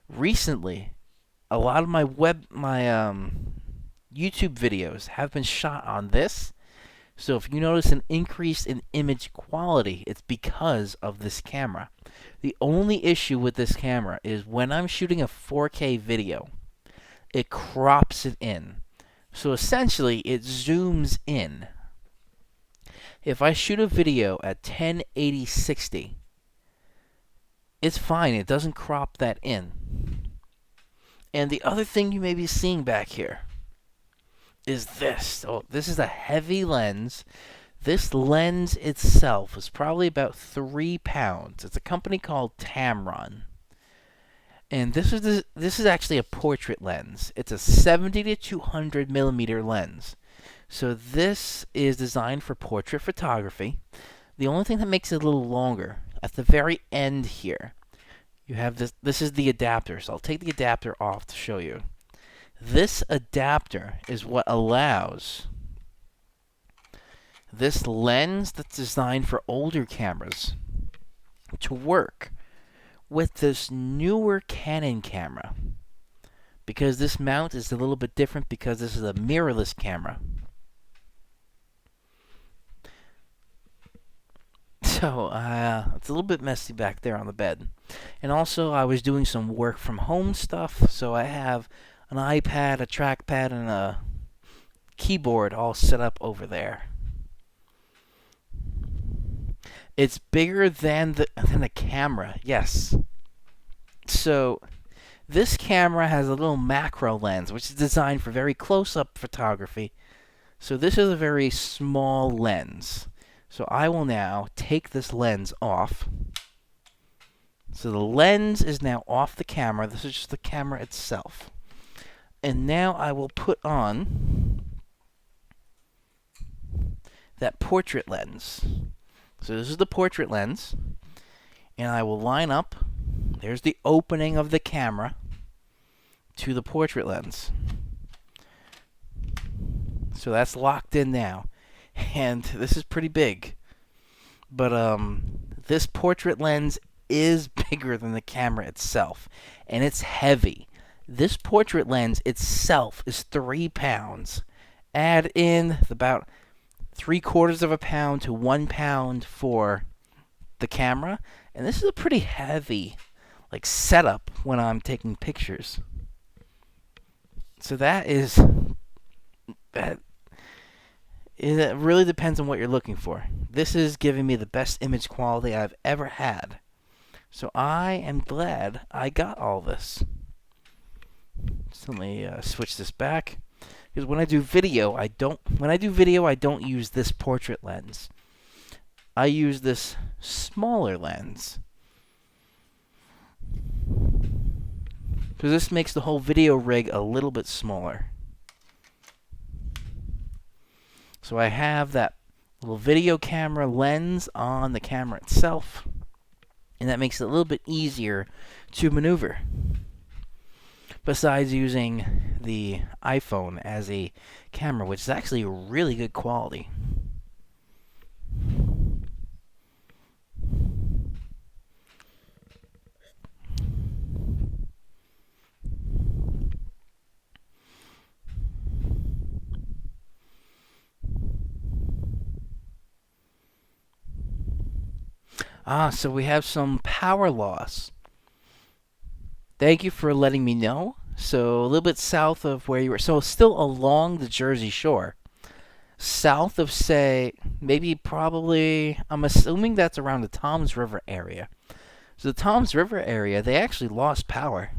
recently, a lot of my YouTube videos have been shot on this. So if you notice an increase in image quality, it's because of this camera. The only issue with this camera is when I'm shooting a 4K video, it crops it in. So essentially, it zooms in. If I shoot a video at 1080/60, it's fine. It doesn't crop that in. And the other thing you may be seeing back here is this. Oh, this is a heavy lens. This lens itself is probably about 3 pounds. It's a company called Tamron. And this is actually a portrait lens. It's a 70 to 200 millimeter lens. So this is designed for portrait photography. The only thing that makes it a little longer, at the very end here, you have this. This is the adapter. So I'll take the adapter off to show you. This adapter is what allows this lens that's designed for older cameras to work with this newer Canon camera. Because this mount is a little bit different because this is a mirrorless camera. So, it's a little bit messy back there on the bed. And also, I was doing some work from home stuff, so I have an iPad, a trackpad, and a keyboard all set up over there. It's bigger than the camera, yes. So, this camera has a little macro lens, which is designed for very close-up photography. So this is a very small lens. So I will now take this lens off. So the lens is now off the camera. This is just the camera itself. And now I will put on that portrait lens. So this is the portrait lens. And I will line up. There's the opening of the camera to the portrait lens. So that's locked in now. And this is pretty big. But this portrait lens is bigger than the camera itself. And it's heavy. This portrait lens itself is 3 pounds. Add in about 3/4 of a pound to 1 pound for the camera. And this is a pretty heavy setup when I'm taking pictures. So it really depends on what you're looking for. This is giving me the best image quality I've ever had. So I am glad I got all this. So let me switch this back. Because when I do video, I don't use this portrait lens. I use this smaller lens. Because this makes the whole video rig a little bit smaller. So I have that little video camera lens on the camera itself. And that makes it a little bit easier to maneuver. Besides using the iPhone as a camera, which is actually really good quality. So we have some power loss. Thank you for letting me know. So a little bit south of where you were. So still along the Jersey Shore. South of, say, probably, I'm assuming that's around the Toms River area. So the Toms River area, they actually lost power.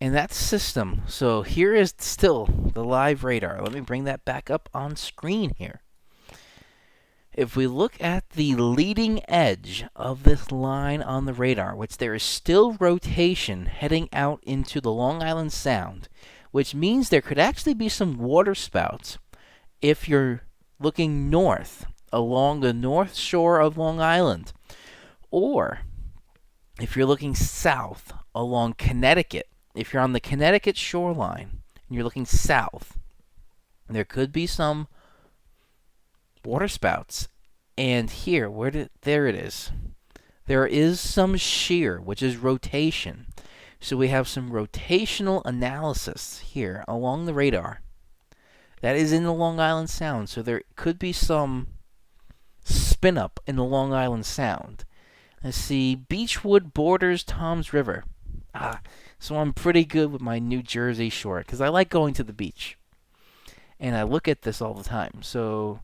And that system, so here is still the live radar. Let me bring that back up on screen here. If we look at the leading edge of this line on the radar, which there is still rotation heading out into the Long Island Sound, which means there could actually be some water spouts if you're looking north along the north shore of Long Island, or if you're looking south along Connecticut, if you're on the Connecticut shoreline and you're looking south, there could be some water spouts. And here, there it is. There is some shear, which is rotation. So we have some rotational analysis here along the radar. That is in the Long Island Sound. So there could be some spin up in the Long Island Sound. Let's see. Beechwood borders Tom's River. So I'm pretty good with my New Jersey shore because I like going to the beach. And I look at this all the time. So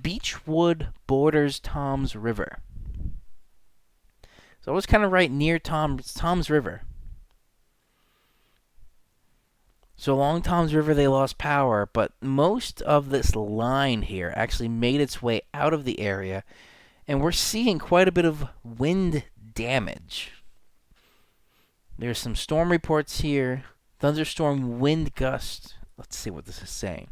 Beechwood borders Tom's River. So I was kind of right near Tom's River. So along Tom's River, they lost power, but most of this line here actually made its way out of the area, and we're seeing quite a bit of wind damage. There's some storm reports here. Thunderstorm wind gust. Let's see what this is saying.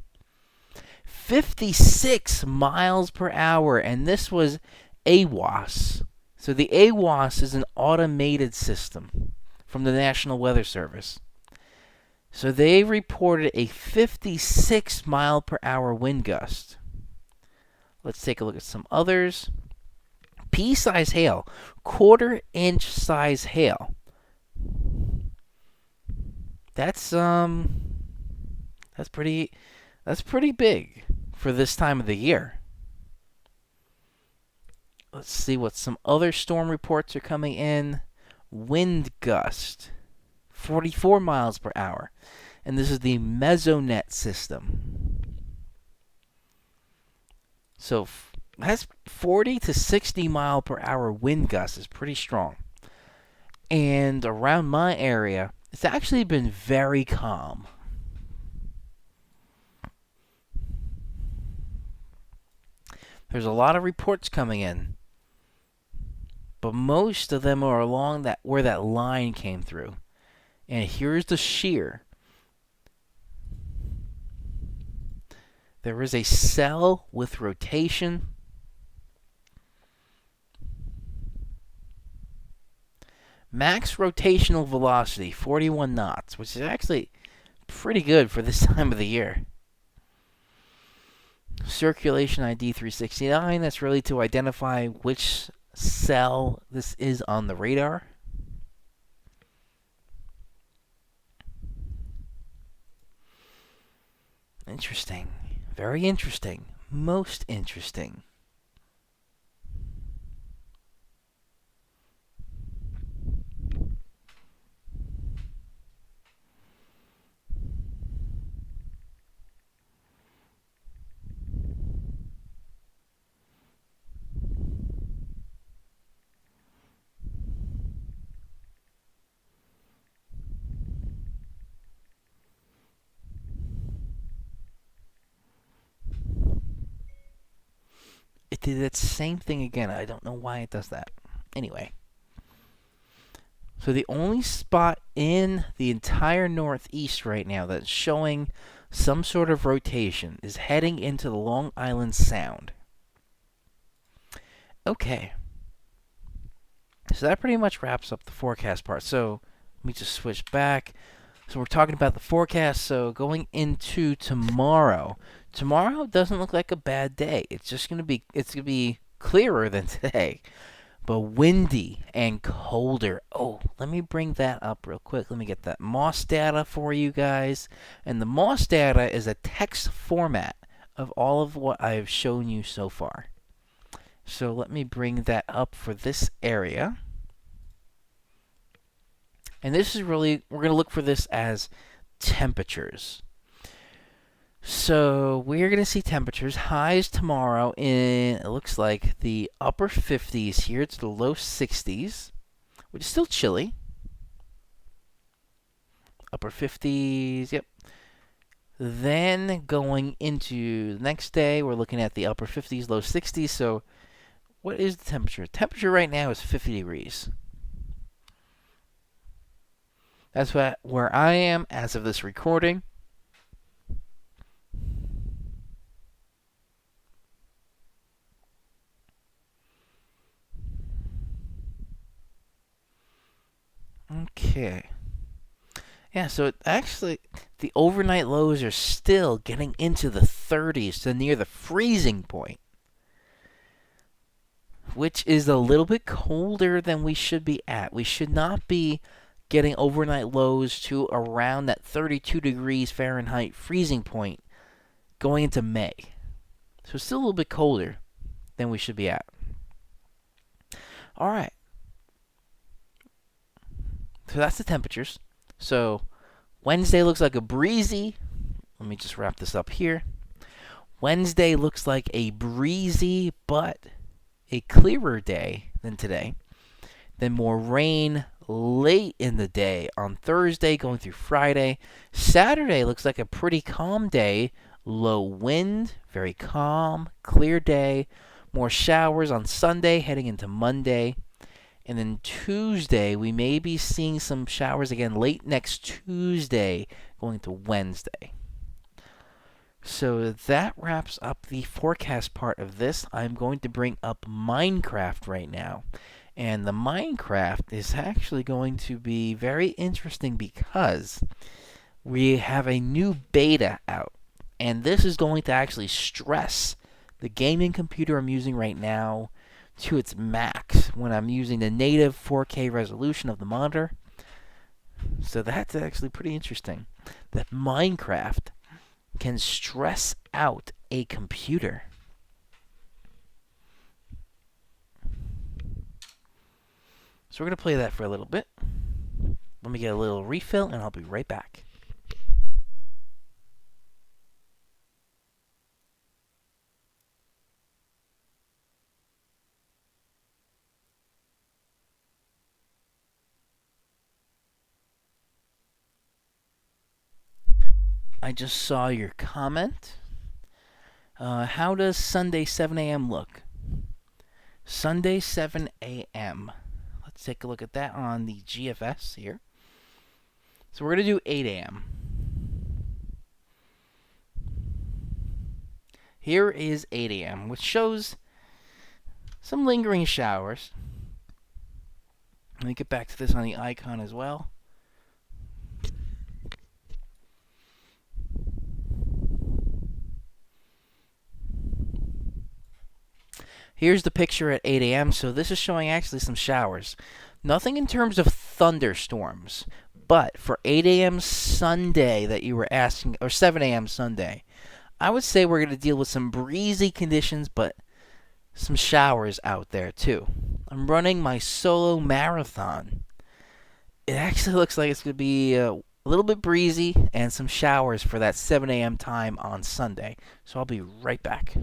56 miles per hour, and this was AWOS. So the AWOS is an automated system from the National Weather Service. So they reported a 56 mile per hour wind gust. Let's take a look at some others. Pea-size hail, quarter-inch size hail. That's pretty big for this time of the year. Let's see what some other storm reports are coming in. Wind gust, 44 miles per hour. And this is the Mesonet system. So that's 40 to 60 mile per hour wind gust is pretty strong. And around my area, it's actually been very calm. There's a lot of reports coming in, but most of them are along where that line came through. And here's the shear. There is a cell with rotation. Max rotational velocity, 41 knots, which is actually pretty good for this time of the year. Circulation ID 369, that's really to identify which cell this is on the radar. Interesting. Very interesting. Most interesting. It did that same thing again. I don't know why it does that. Anyway. So the only spot in the entire Northeast right now that's showing some sort of rotation is heading into the Long Island Sound. Okay. So that pretty much wraps up the forecast part. So let me just switch back. So we're talking about the forecast. So going into tomorrow. Tomorrow doesn't look like a bad day. It's going to be clearer than today, but windy and colder. Oh, let me bring that up real quick. Let me get that MOS data for you guys. And the MOS data is a text format of all of what I have shown you so far. So let me bring that up for this area. And this is really, we're going to look for this as temperatures. So we're going to see temperatures, highs tomorrow in, it looks like, the upper 50s here to the low 60s, which is still chilly. Upper 50s, yep. Then going into the next day, we're looking at the upper 50s, low 60s. So what is the temperature? Temperature right now is 50 degrees. That's where I am as of this recording. Okay. Yeah, so it actually, the overnight lows are still getting into the 30s to near the freezing point, which is a little bit colder than we should be at. We should not be getting overnight lows to around that 32 degrees Fahrenheit freezing point going into May. So it's still a little bit colder than we should be at. All right. So that's the temperatures. So Wednesday looks like a breezy. Let me just wrap this up here. Wednesday looks like a breezy but a clearer day than today. Then more rain late in the day on Thursday going through Friday. Saturday looks like a pretty calm day. Low wind, very calm, clear day. More showers on Sunday heading into Monday. And then Tuesday, we may be seeing some showers again late next Tuesday going to Wednesday. So that wraps up the forecast part of this. I'm going to bring up Minecraft right now. And the Minecraft is actually going to be very interesting because we have a new beta out. And this is going to actually stress the gaming computer I'm using right now to its max when I'm using the native 4K resolution of the monitor. So that's actually pretty interesting. That Minecraft can stress out a computer. So we're going to play that for a little bit. Let me get a little refill and I'll be right back. I just saw your comment. How does Sunday 7 a.m. look? Sunday 7 a.m. Let's take a look at that on the GFS here. So we're going to do 8 a.m. Here is 8 a.m., which shows some lingering showers. Let me get back to this on the icon as well. Here's the picture at 8 a.m. So this is showing actually some showers. Nothing in terms of thunderstorms. But for 8 a.m. Sunday that you were asking, or 7 a.m. Sunday, I would say we're going to deal with some breezy conditions, but some showers out there too. I'm running my solo marathon. It actually looks like it's going to be a little bit breezy and some showers for that 7 a.m. time on Sunday. So I'll be right back.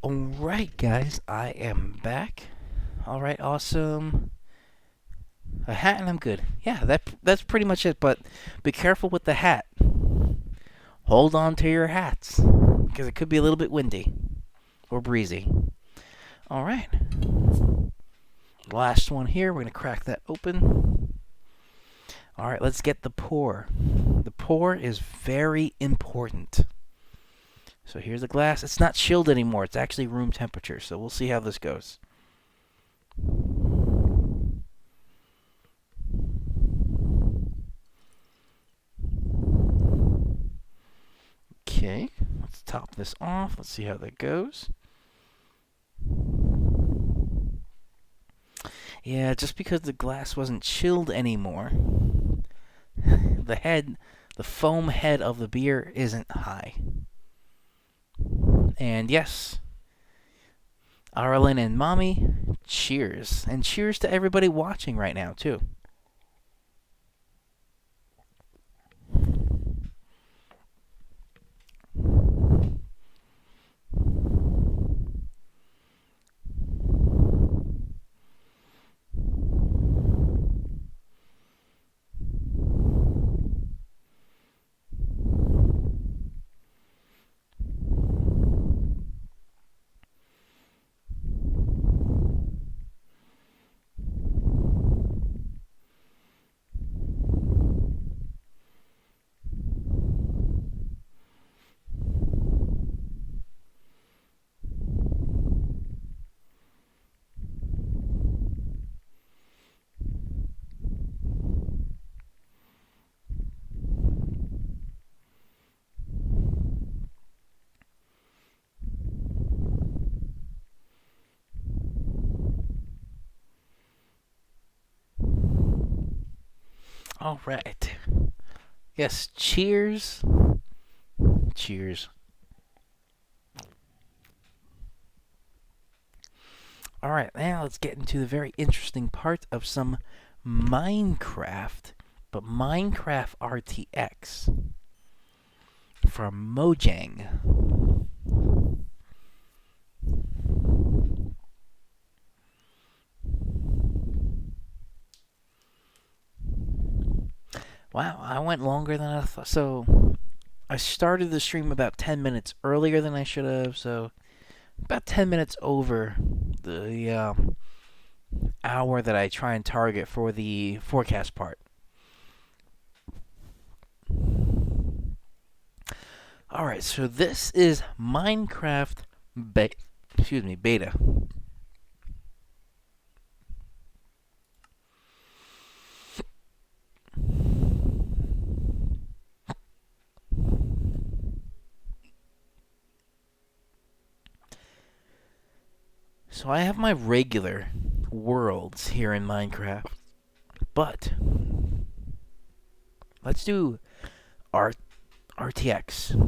Alright, guys, I am back. Alright, awesome. A hat and I'm good. Yeah, that's pretty much it, but be careful with the hat. Hold on to your hats, because it could be a little bit windy or breezy. Alright. Last one here, we're going to crack that open. Alright, let's get the pour. The pour is very important. So here's the glass. It's not chilled anymore. It's actually room temperature. So we'll see how this goes. Okay, let's top this off. Let's see how that goes. Yeah, just because the glass wasn't chilled anymore, the foam head of the beer isn't high. And yes, Arlen and Mommy, cheers. And cheers to everybody watching right now, too. All right. Yes, cheers. Cheers. All right, now let's get into the very interesting part of some Minecraft, but Minecraft RTX from Mojang. Wow, I went longer than I thought. So I started the stream about 10 minutes earlier than I should have, so about 10 minutes over the hour that I try and target for the forecast part. Alright, so this is Minecraft beta. So I have my regular worlds here in Minecraft, but let's do RTX.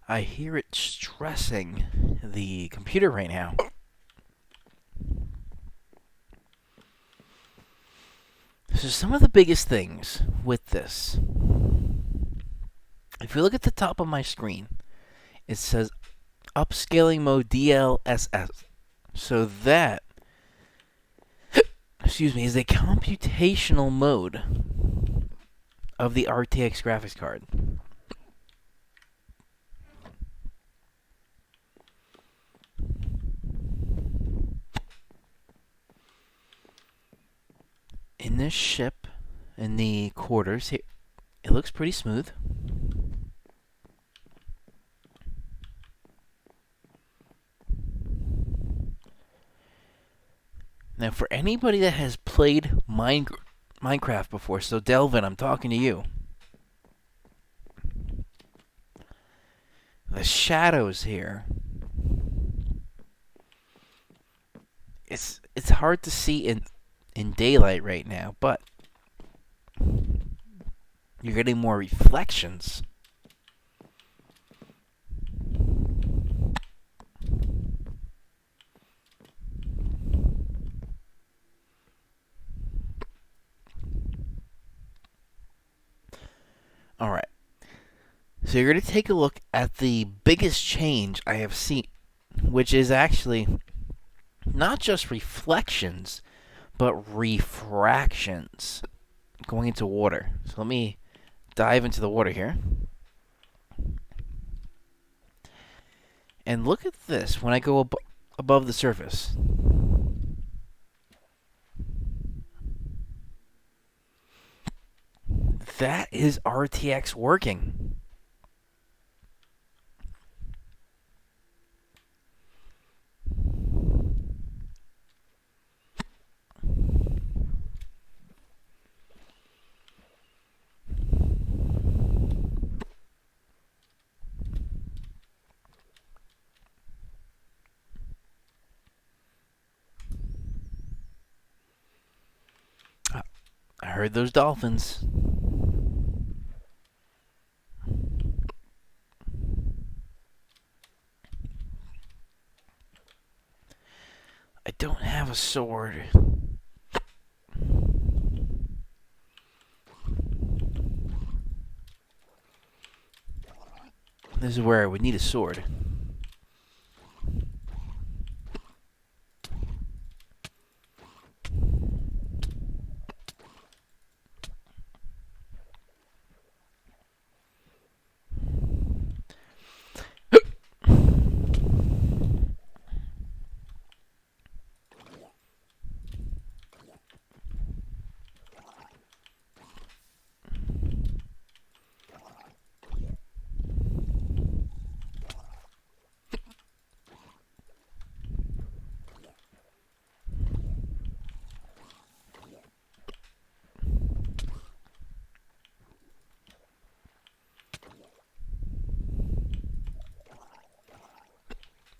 I hear it stressing the computer right now. So some of the biggest things with this, if you look at the top of my screen, it says upscaling mode DLSS. So that, is a computational mode of the RTX graphics card. In this ship, in the quarters, it looks pretty smooth. Now, for anybody that has played Minecraft before, so Delvin, I'm talking to you. The shadows here, it's hard to see in daylight right now, but you're getting more reflections. Alright. So you're going to take a look at the biggest change I have seen, which is actually not just reflections, but refractions going into water. So let me dive into the water here. And look at this when I go above the surface. That is RTX working. I heard those dolphins. I don't have a sword. This is where I would need a sword.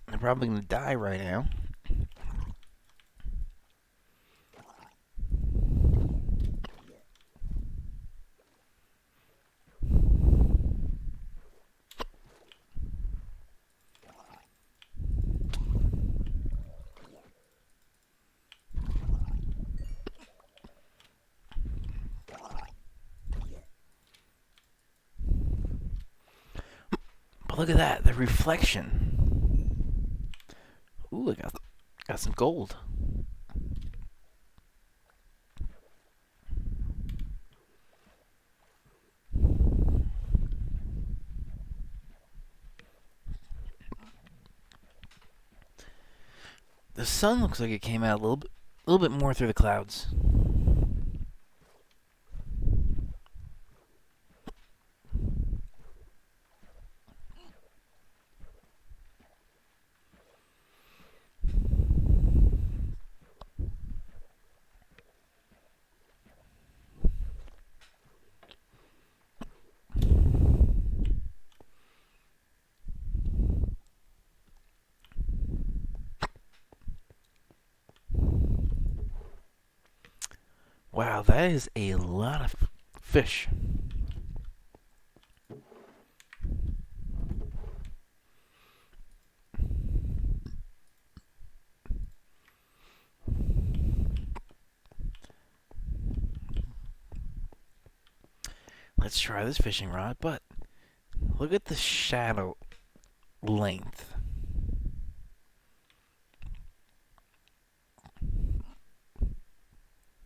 I'm probably going to die right now. But look at that, the reflection. Ooh, I got some gold. The sun looks like it came out a little bit more through the clouds. Wow, that is a lot of fish. Let's try this fishing rod, but look at the shadow length.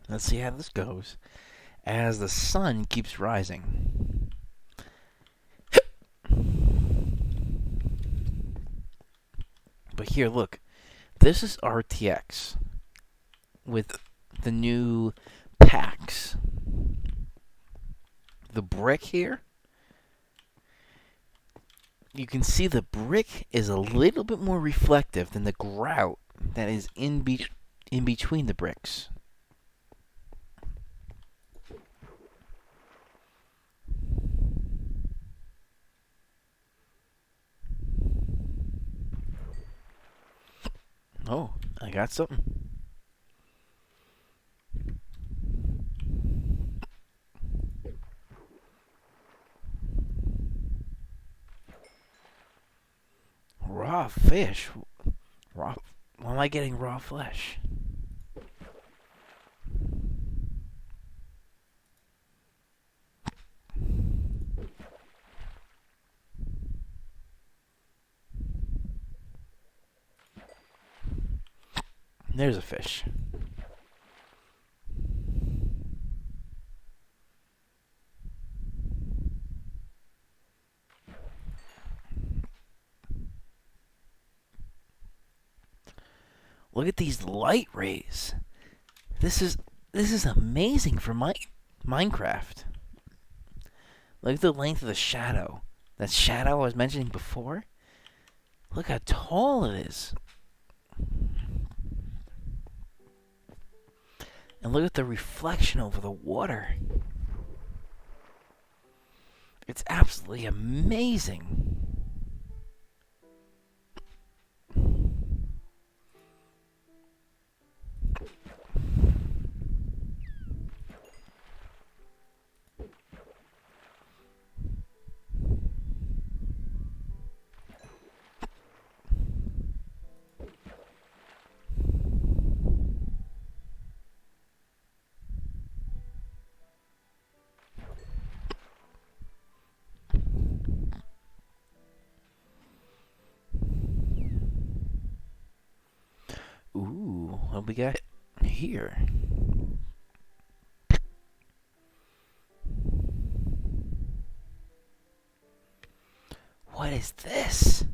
Let's see how this goes as the sun keeps rising. But here, look. This is RTX with the new packs. The brick here, you can see the brick is a little bit more reflective than the grout that is in between the bricks. Oh, I got something. Raw fish. Raw. Why am I getting raw flesh? There's a fish. Look at these light rays. This is this is amazing for Minecraft. Look at the length of the shadow. That shadow I was mentioning before. Look how tall it is. And look at the reflection over the water. It's absolutely amazing. Ooh, what we got here? What is this?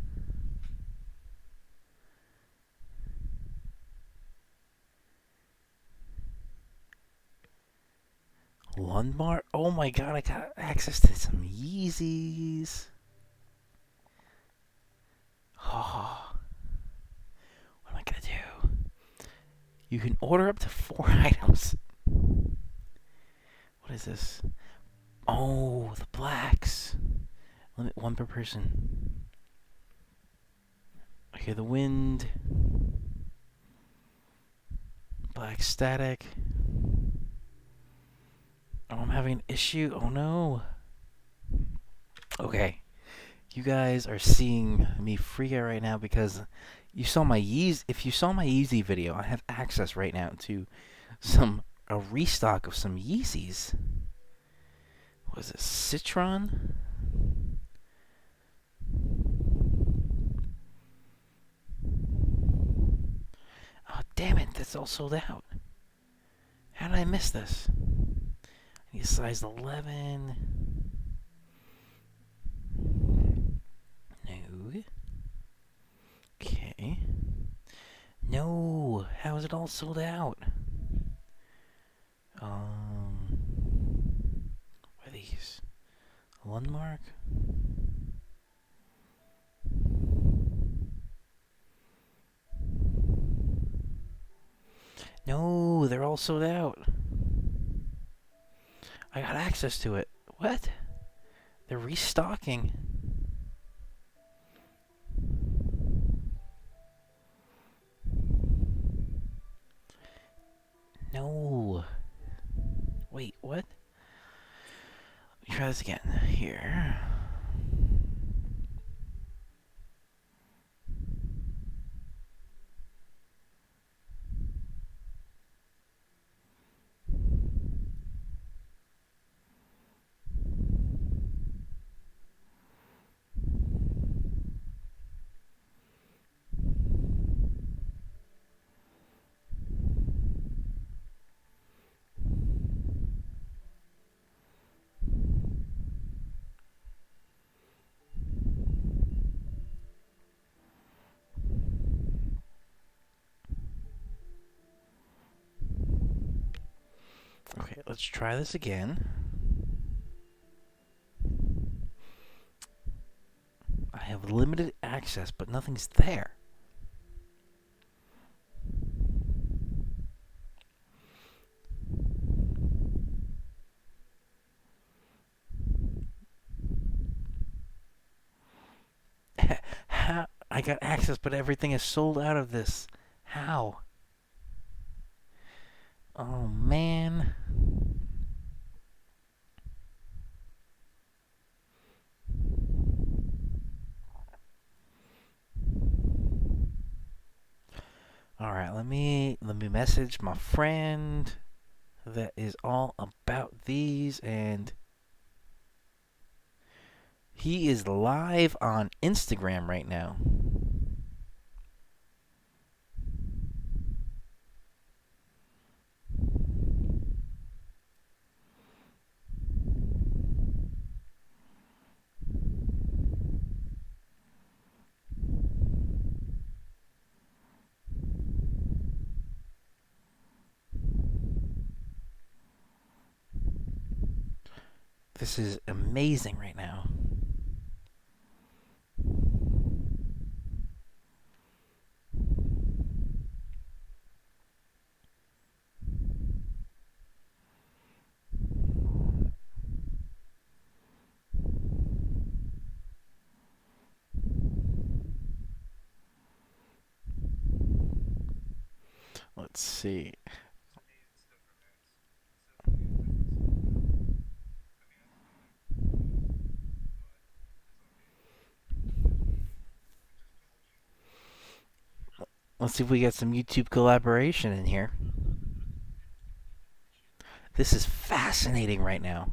Lundmar? Oh my god, I got access to some Yeezys. Oh, what am I gonna do? You can order up to 4 items. What is this? Oh, the blacks. Limit 1 per person. Okay, the wind. Black static. Oh, I'm having an issue. Oh no. Okay. You guys are seeing me freak out right now because you saw my Yeezy. If you saw my Yeezy video, I have access right now to a restock of some Yeezys. What is it? Citron? Oh, damn it. That's all sold out. How did I miss this? I need a size 11. No. Okay. No. How is it all sold out? What are these? Lundmark? No, they're all sold out. I got access to it. What? They're restocking. No. Wait, what? Let me try this again. Here. Okay, let's try this again. I have limited access, but nothing's there. How? I got access, but everything is sold out of this. How? Oh, man. All right, let me message my friend that is all about these, and he is live on Instagram right now. This is amazing right now. Let's see. Let's see if we get some YouTube collaboration in here. This is fascinating right now.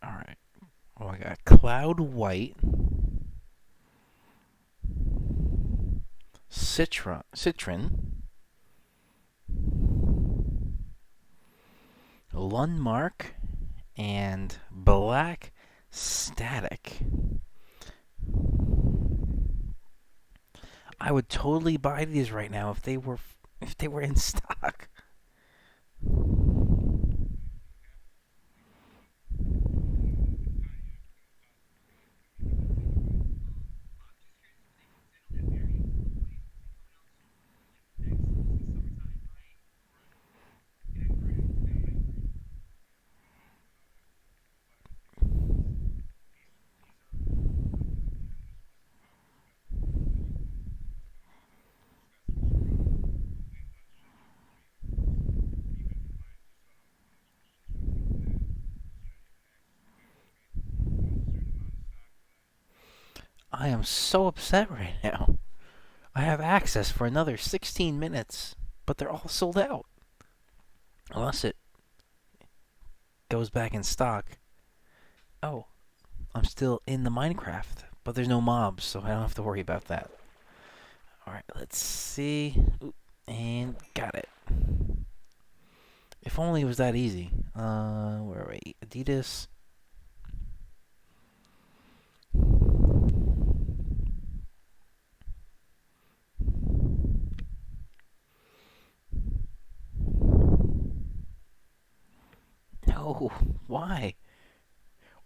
All right. Oh, I got Cloud White, Citron, Lundmark, and Black Static. I would totally buy these right now if they were in stock. I am so upset right now. I have access for another 16 minutes, but they're all sold out. Unless it goes back in stock. Oh, I'm still in the Minecraft, but there's no mobs, so I don't have to worry about that. Alright, let's see. Oop, and got it. If only it was that easy. Where are we? Adidas. No, why?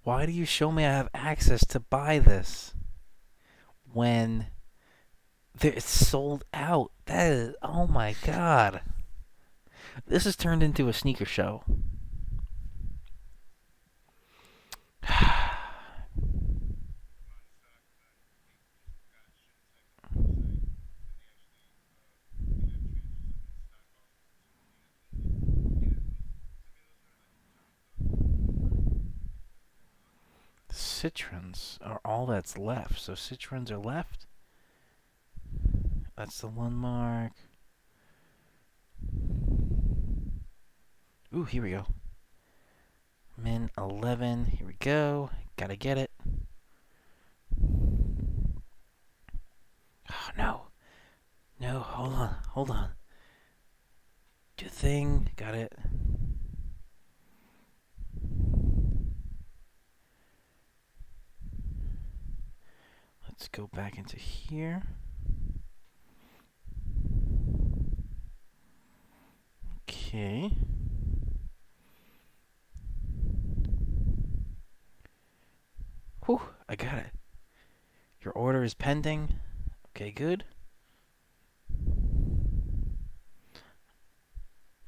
Why do you show me I have access to buy this when it's sold out? That is, oh my god. This has turned into a sneaker show. Citrons are all that's left. So citrons are left. That's the one mark. Ooh, here we go. Min 11. Here we go. Gotta get it. Oh, no. No, hold on. Hold on. Do thing. Got it. Let's go back into here. Okay. Whew, I got it. Your order is pending. Okay, good.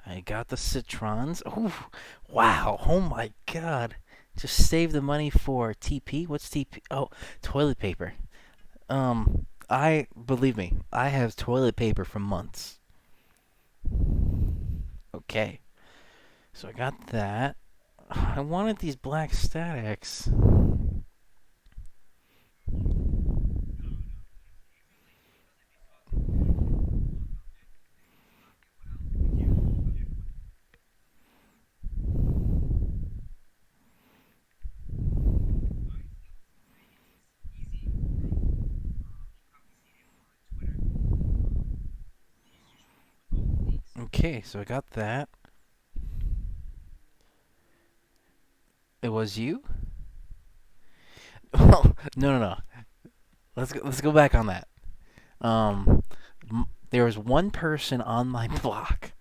I got the citrons. Oh, wow. Oh my god. Just save the money for TP. What's TP? Oh, toilet paper. I believe me, I have toilet paper for months. Okay. So I got that. I wanted these black statics. Okay, so I got that. It was you? Well, no. Let's go back on that. Um, there was one person on my block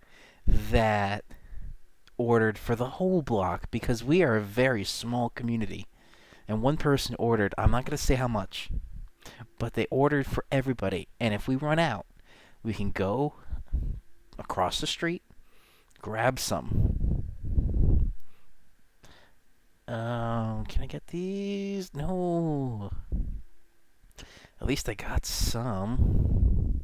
that ordered for the whole block because we are a very small community. And one person ordered, I'm not going to say how much, but they ordered for everybody. And if we run out, we can go across the street, grab some. Can I get these? No. At least I got some.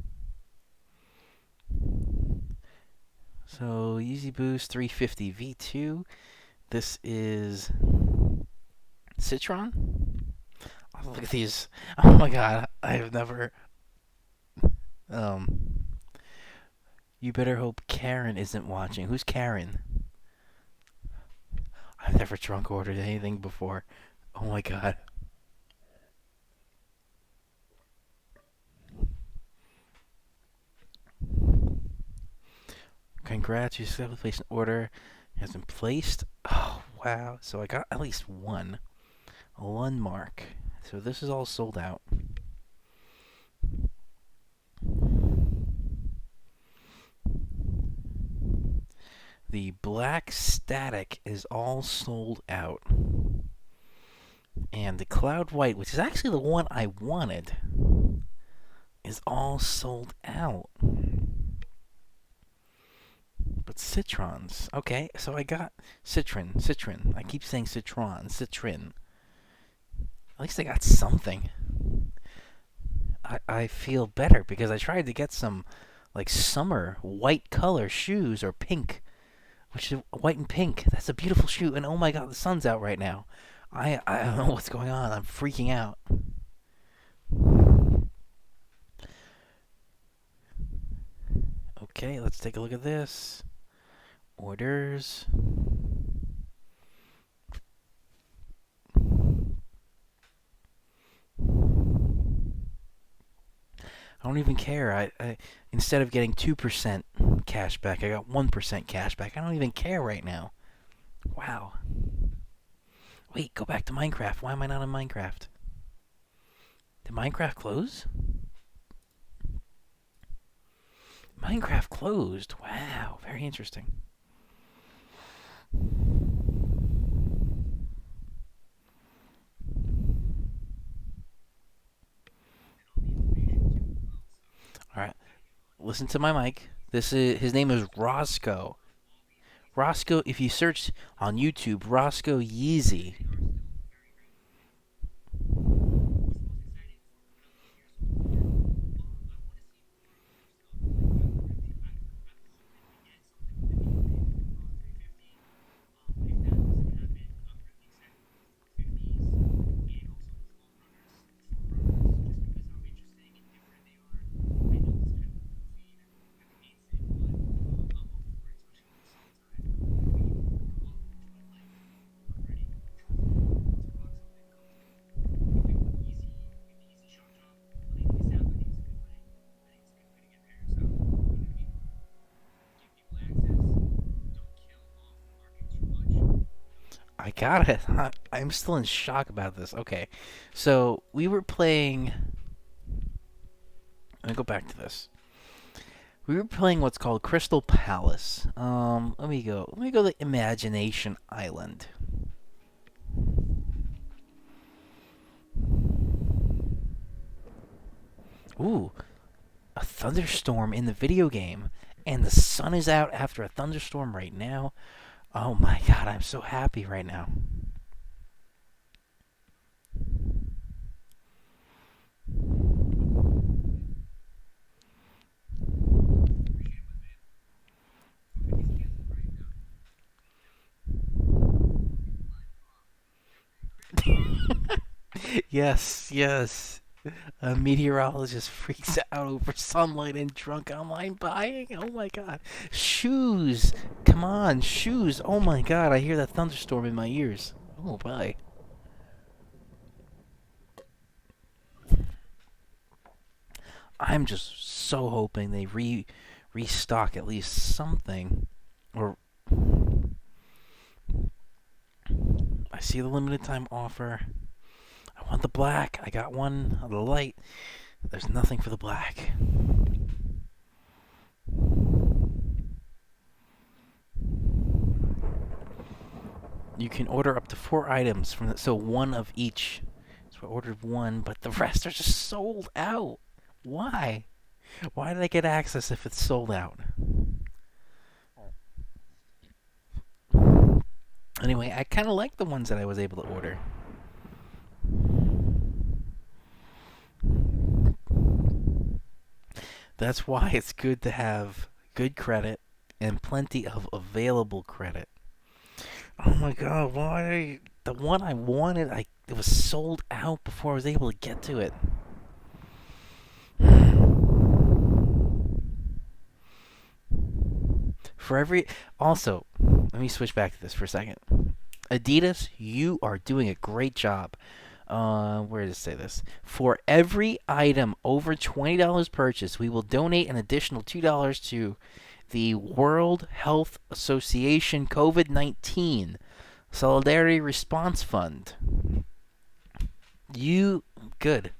So, Easy Boost 350 V2. This is Citron. Oh, look at these. Oh my god, I have never. Um, you better hope Karen isn't watching. Who's Karen? I've never drunk ordered anything before. Oh my god. Congrats, you successfully placed an order. It has been placed. Oh wow. So I got at least one mark. So this is all sold out. The black static is all sold out. And the cloud white, which is actually the one I wanted, is all sold out. But citrons. Okay, so I got citron. I keep saying citrin. At least I got something. I feel better because I tried to get some like summer white color shoes or pink, which is white and pink. That's a beautiful shoe. And oh my god, the sun's out right now. I don't know what's going on. I'm freaking out. Okay, let's take a look at this. Orders. I don't even care. I instead of getting 2% cash back, I got 1% cash back. I don't even care right now. Wow. Wait, go back to Minecraft. Why am I not in Minecraft? Did Minecraft close? Minecraft closed. Wow, very interesting. All right, listen to my mic. This is his name is Roscoe. Roscoe, if you search on YouTube, Roscoe Yeezy. I got it. I'm still in shock about this. Okay, so we were playing. Let me go back to this. We were playing what's called Crystal Palace. Let me go. Let me go to Imagination Island. Ooh, a thunderstorm in the video game, and the sun is out after a thunderstorm right now. Oh my god, I'm so happy right now. Yes. A meteorologist freaks out over sunlight and drunk online buying. Oh my god. Shoes. Come on, shoes. Oh my god, I hear that thunderstorm in my ears. Oh, bye. I'm just so hoping they restock at least something. Or I see the limited time offer. I want the black. I got one of the light. There's nothing for the black. You can order up to 4 items from so one of each. So I ordered one, but the rest are just sold out. Why? Why did I get access if it's sold out? Anyway, I kind of like the ones that I was able to order. That's why it's good to have good credit and plenty of available credit. Oh my god, why? The one I wanted, it was sold out before I was able to get to it. For every. Also, let me switch back to this for a second. Adidas, you are doing a great job. Where does it say this? For every item over $20 purchased, we will donate an additional $2 to the World Health Association COVID-19 Solidarity Response Fund. Good.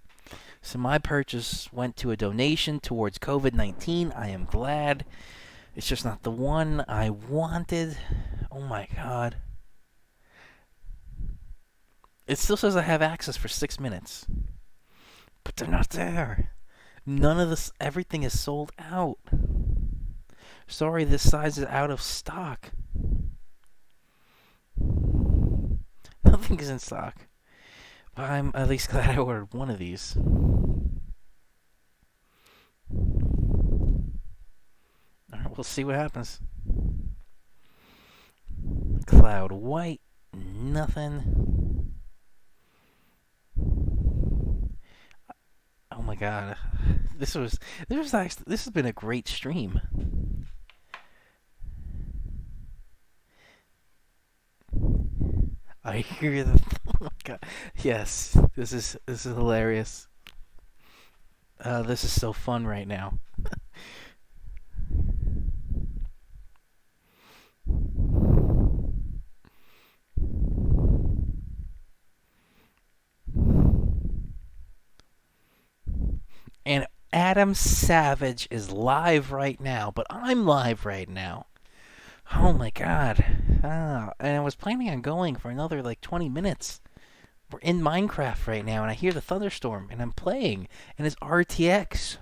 So my purchase went to a donation towards COVID-19. I am glad. It's just not the one I wanted. Oh my god. It still says I have access for 6 minutes. But they're not there. None of this, everything is sold out. Sorry, this size is out of stock. Nothing is in stock. But I'm at least glad I ordered one of these. Alright, we'll see what happens. Cloud white, nothing. Oh my god. This has been a great stream. I hear the oh my god. Yes, this is hilarious. This is so fun right now. And Adam Savage is live right now, but I'm live right now. Oh my god. And I was planning on going for another like 20 minutes. We're in Minecraft right now, and I hear the thunderstorm, and I'm playing, and it's RTX.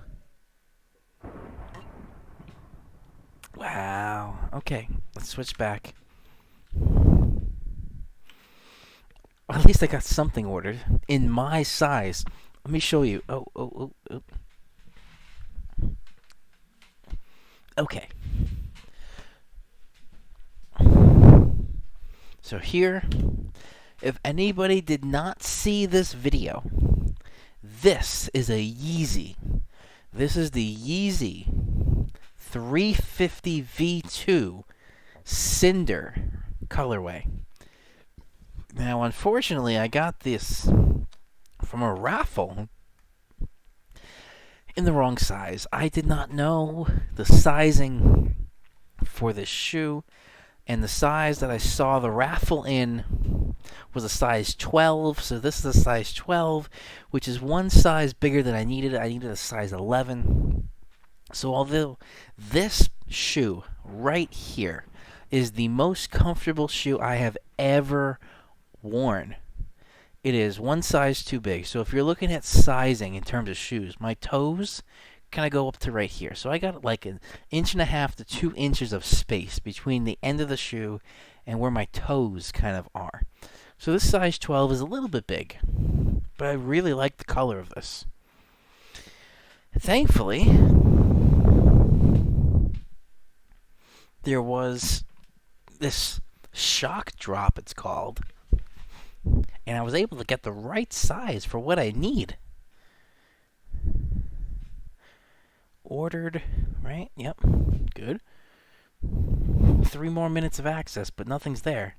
Wow. Okay, let's switch back. At least I got something ordered in my size. Let me show you. Oh. Okay. So here, if anybody did not see this video, this is a Yeezy. This is the Yeezy 350 V2 Cinder colorway. Now, unfortunately, I got this from a raffle in the wrong size. I did not know the sizing for this shoe, and the size that I saw the raffle in was a size 12, so this is a size 12, which is one size bigger than I needed. I needed a size 11. So although this shoe right here is the most comfortable shoe I have ever worn, it is one size too big. So if you're looking at sizing in terms of shoes, my toes kind of go up to right here. So I got like 1.5 inches to 2 inches of space between the end of the shoe and where my toes kind of are. So this size 12 is a little bit big, but I really like the color of this. Thankfully, there was this shock drop, it's called, and I was able to get the right size for what I need. Ordered, right? Yep. Good. 3 more minutes of access, but nothing's there.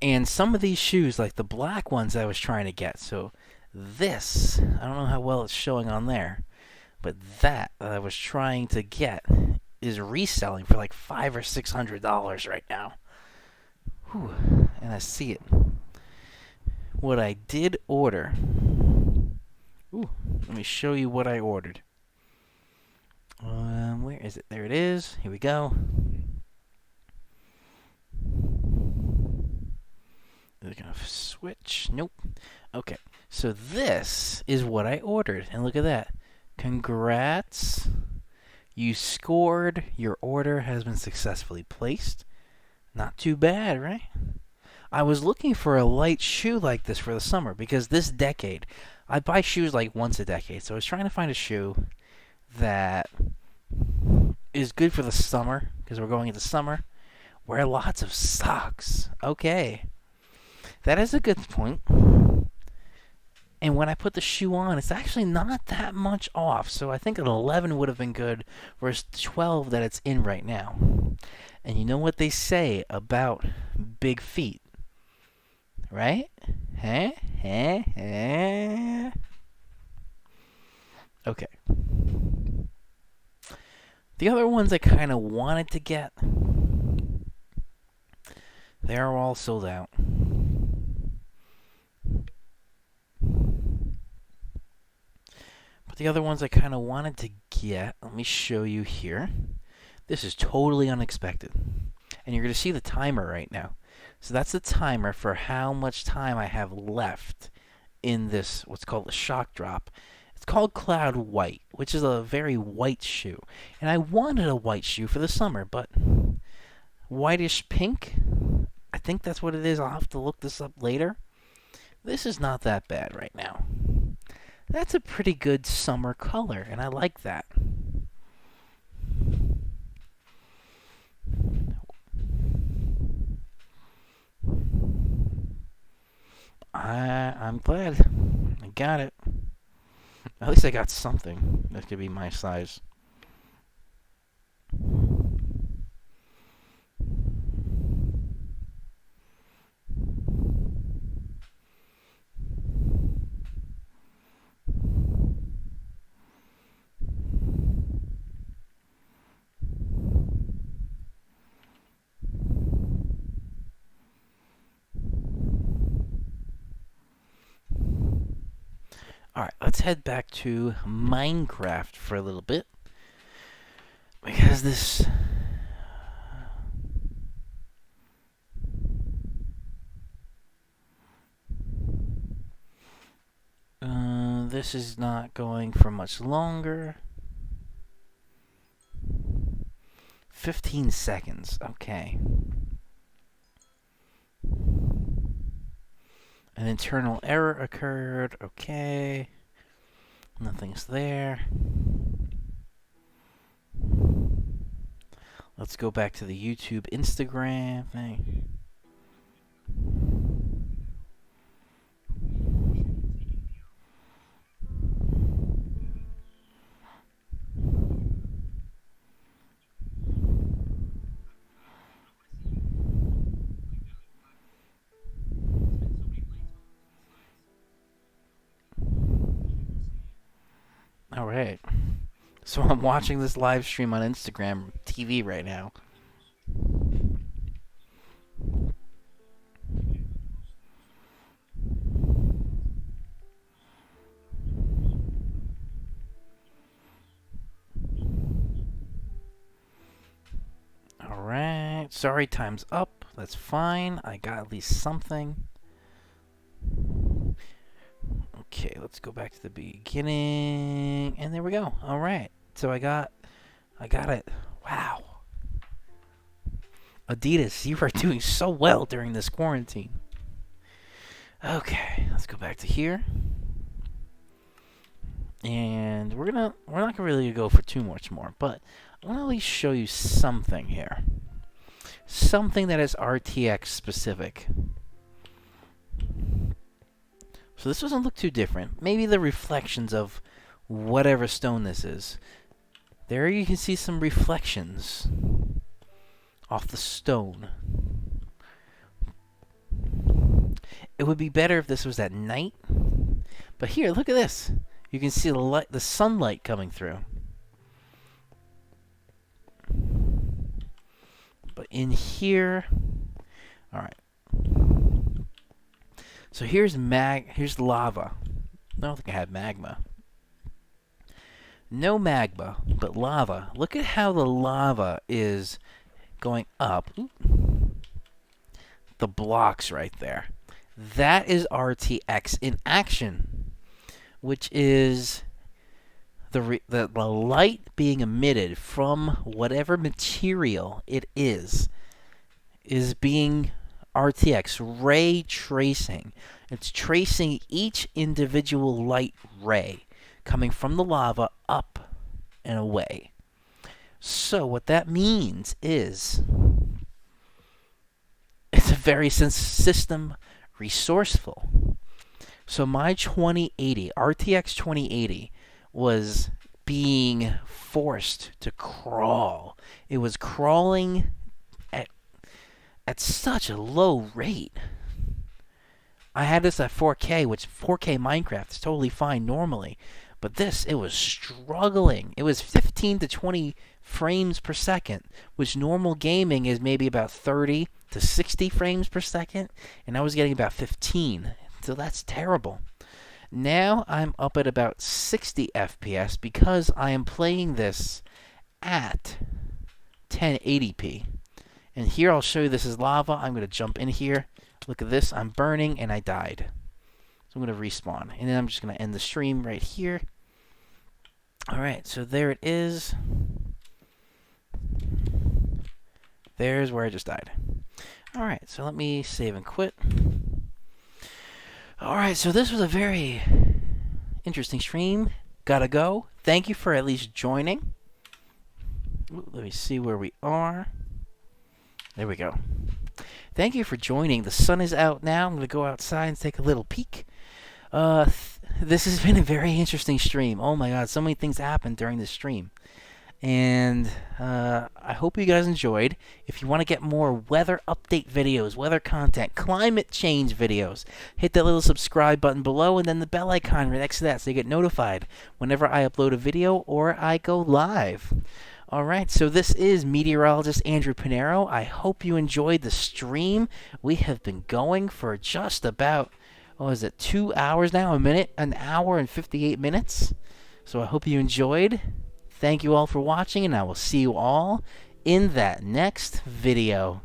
And some of these shoes, like the black ones I was trying to get, so this, I don't know how well it's showing on there. But that I was trying to get is reselling for like $500 or $600 right now. Whew. And I see it. What I did order. Ooh, let me show you what I ordered. Where is it? There it is. Here we go. Is it gonna switch? Nope. Okay. So this is what I ordered, and look at that. Congrats. You scored. Your order has been successfully placed. Not too bad, right? I was looking for a light shoe like this for the summer because this decade, I buy shoes like once a decade. So I was trying to find a shoe that is good for the summer because we're going into summer. Wear lots of socks. Okay. That is a good point. And when I put the shoe on, it's actually not that much off. So I think an 11 would have been good versus 12 that it's in right now. And you know what they say about big feet, right? Huh? Huh? Huh? Okay. The other ones I kind of wanted to get, they're all sold out. But the other ones I kind of wanted to get, let me show you here. This is totally unexpected. And you're going to see the timer right now. So that's the timer for how much time I have left in this, what's called a shock drop. It's called Cloud White, which is a very white shoe. And I wanted a white shoe for the summer, but whitish pink, I think that's what it is. I'll have to look this up later. This is not that bad right now. That's a pretty good summer color, and I like that. I'm glad I got it. At least I got something that could be my size. Alright, let's head back to Minecraft for a little bit. Because this... this is not going for much longer. 15 seconds, okay. An internal error occurred, okay. Nothing's there. Let's go back to the YouTube Instagram thing. Alright. So I'm watching this live stream on Instagram TV right now. Alright. Sorry, time's up. That's fine. I got at least something. Okay, let's go back to the beginning. And there we go. Alright. So I got it. Wow. Adidas, you are doing so well during this quarantine. Okay, let's go back to here. And we're not gonna really go for too much more, but I want to at least show you something here. Something that is RTX specific. So this doesn't look too different. Maybe the reflections of whatever stone this is. There you can see some reflections off the stone. It would be better if this was at night. But here, look at this. You can see the sunlight coming through. But in here, all right. So here's lava. I don't think I had magma. No magma, but lava. Look at how the lava is going up. The blocks right there. That is RTX in action, which is the light being emitted from whatever material it is being RTX ray tracing. It's tracing each individual light ray coming from the lava up and away. So what that means is it's a very system resourceful. So my 2080, RTX 2080, was being forced to crawl. It was crawling at such a low rate. I had this at 4K, which 4K Minecraft is totally fine normally. But this, it was struggling. It was 15 to 20 frames per second, which normal gaming is maybe about 30 to 60 frames per second, and I was getting about 15. So that's terrible. Now I'm up at about 60 FPS because I am playing this at 1080p. And here I'll show you this is lava. I'm going to jump in here. Look at this. I'm burning and I died. So I'm going to respawn. And then I'm just going to end the stream right here. Alright, so there it is. There's where I just died. Alright, so let me save and quit. Alright, so this was a very interesting stream. Gotta go. Thank you for at least joining. Ooh, let me see where we are. There we go. Thank you for joining. The sun is out now. I'm going to go outside and take a little peek. This has been a very interesting stream. Oh my god, so many things happened during this stream. And I hope you guys enjoyed. If you want to get more weather update videos, weather content, climate change videos, hit that little subscribe button below and then the bell icon right next to that so you get notified whenever I upload a video or I go live. Alright, so this is meteorologist Andrew Pinero. I hope you enjoyed the stream. We have been going for just about, 2 hours now? An hour and 58 minutes. So I hope you enjoyed. Thank you all for watching, and I will see you all in that next video.